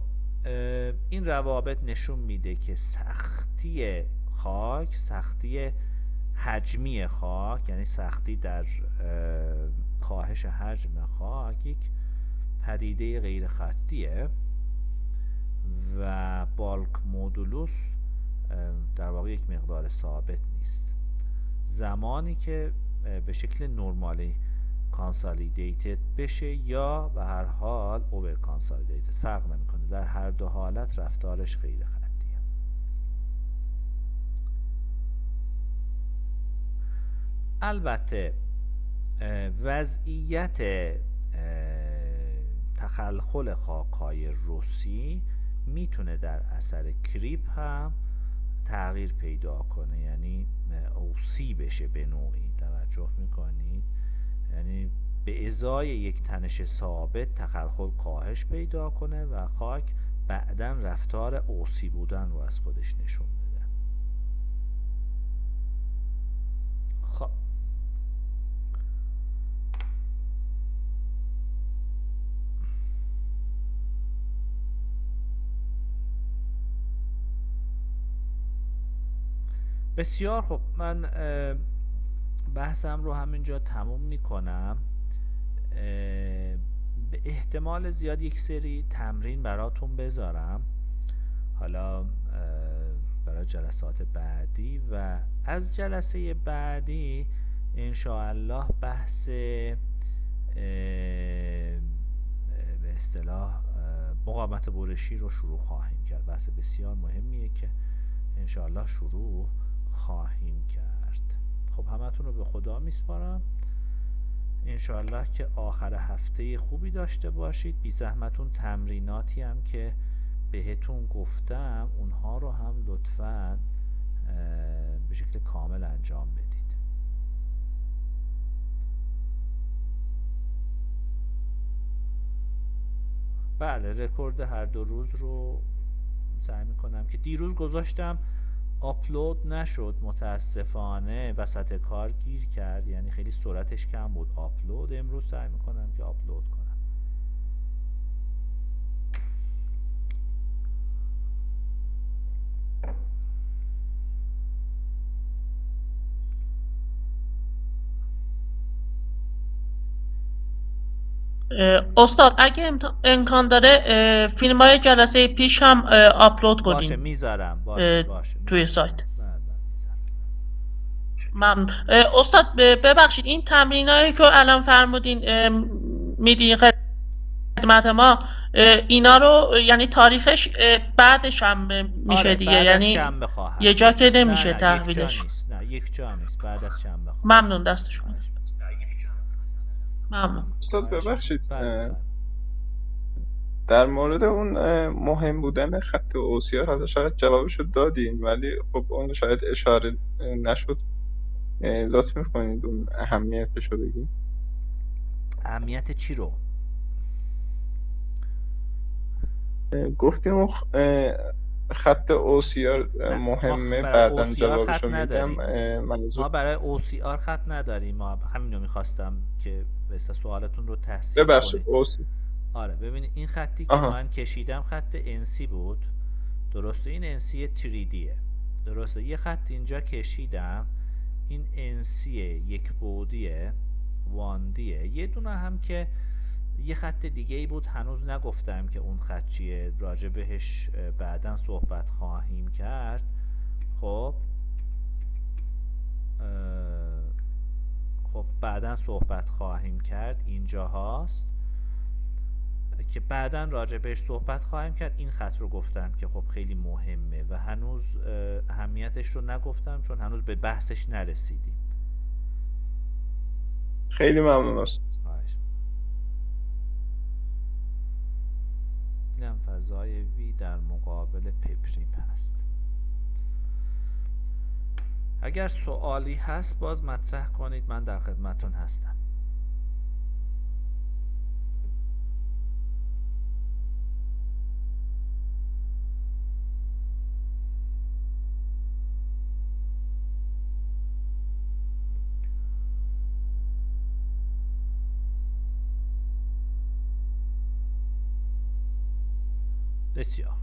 این روابط نشون میده که سختی خاک، سختی حجمی خاک یعنی سختی در کاهش حجم خاک یک پدیده غیر خطیه و بالک مودولوس در واقع یک مقدار ثابت نیست. زمانی که به شکل نورمالی کانسالیدیتد بشه یا به هر حال اوور کانسالیدیتد فرق نمیکنه، در هر دو حالت رفتارش غیر خطیه. البته وضعیت تخلخل خاک‌های رسی میتونه در اثر کریپ هم تغییر پیدا کنه، یعنی اوسی بشه به نوعی. توجه میکنید؟ یعنی به ازای یک تنش ثابت تخلخل کاهش پیدا کنه و خاک بعداً رفتار اوسی بودن رو از خودش نشون بده. خب بسیار خب، من بحثم رو همینجا تموم میکنم. به احتمال زیاد یک سری تمرین براتون بذارم حالا برای جلسات بعدی و از جلسه بعدی انشاءالله بحث به اصطلاح مقاومت برشی رو شروع خواهیم کرد. بحث بسیار مهمیه که انشاءالله شروع خواهیم کرد. خب همتون رو به خدا میسپارم، انشالله که آخر هفته خوبی داشته باشید. بی زحمتون تمریناتی هم که بهتون گفتم اونها رو هم لطفاً به شکل کامل انجام بدید. بله رکورد هر دو روز رو سعی میکنم که دیروز گذاشتم آپلود نشد متاسفانه، وسط کار گیر کرد، یعنی خیلی سرعتش کم بود آپلود. امروز سعی میکنم که آپلود کنم. استاد اگه امکان داره فیلم های جلسه پیش هم آپلود باشه کنین میذارم. باشه توی سایت. بله، میذارم. ممنون. استاد ببخشید این تمرینایی که الان فرمودین میدین خدمت ما، اینا رو یعنی تاریخش بعد شنبه میشه آره دیگه، بعد از یعنی شنبه خواهد یه جا که نه نمیشه یک جا تحویلش. نیست، نه یک جا نیست، بعد از شنبه خواهد. ممنون دست شما. خواهش ممنون. استاد ببخشید بله بفرمایید. در مورد اون مهم بودن خط اوسیا حالا شاید جوابشو دادین ولی خب اون شاید اشاره نشد، لطف میکنید اون اهمیتشو بگید. اهمیت چی رو؟ گفتیم اون خط اوسیار مهمه، برای بعداً OCR جوابشو خط میدم. نداریم. منظور ما برای OCR خط نداریم. ما همین رو میخواستم که به سوالتون رو تحصیل ببخشید کنید. آره ببینید این خطی که من کشیدم خط NC بود، درسته؟ این NC 3Dه، درسته؟ یه خط اینجا کشیدم، این NC یک بعدیه 1Dه. یه دونه هم که یه خط دیگه ای بود هنوز نگفتم که اون خط چیه، راجع بهش بعداً صحبت خواهیم کرد. خب بعداً صحبت خواهیم کرد، اینجا هاست که بعداً راجع بهش صحبت خواهیم کرد. این خط رو گفتم که خب خیلی مهمه و هنوز اهمیتش رو نگفتم چون هنوز به بحثش نرسیدیم. خیلی ممنون است. اینم فضای وی در مقابل پپریم هست. اگر سوالی هست باز مطرح کنید، من در خدمتون هستم. بسیار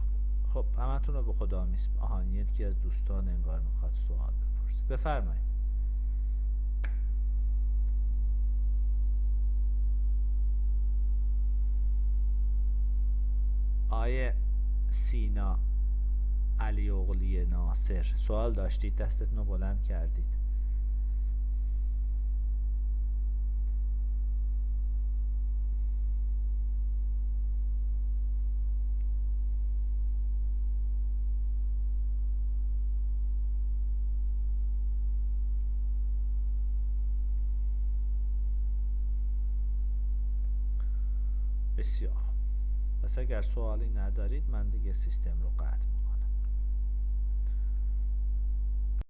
خب همتون رو به خدا میسپارم. یکی از دوستان انگار میخواد سوال بپرسه، بفرمایید. آیه سینا علی اغلی ناصر سوال داشتید، دستتون رو بلند کردید. بسیار. پس اگر سوالی ندارید من دیگه سیستم رو قطع می‌کنم.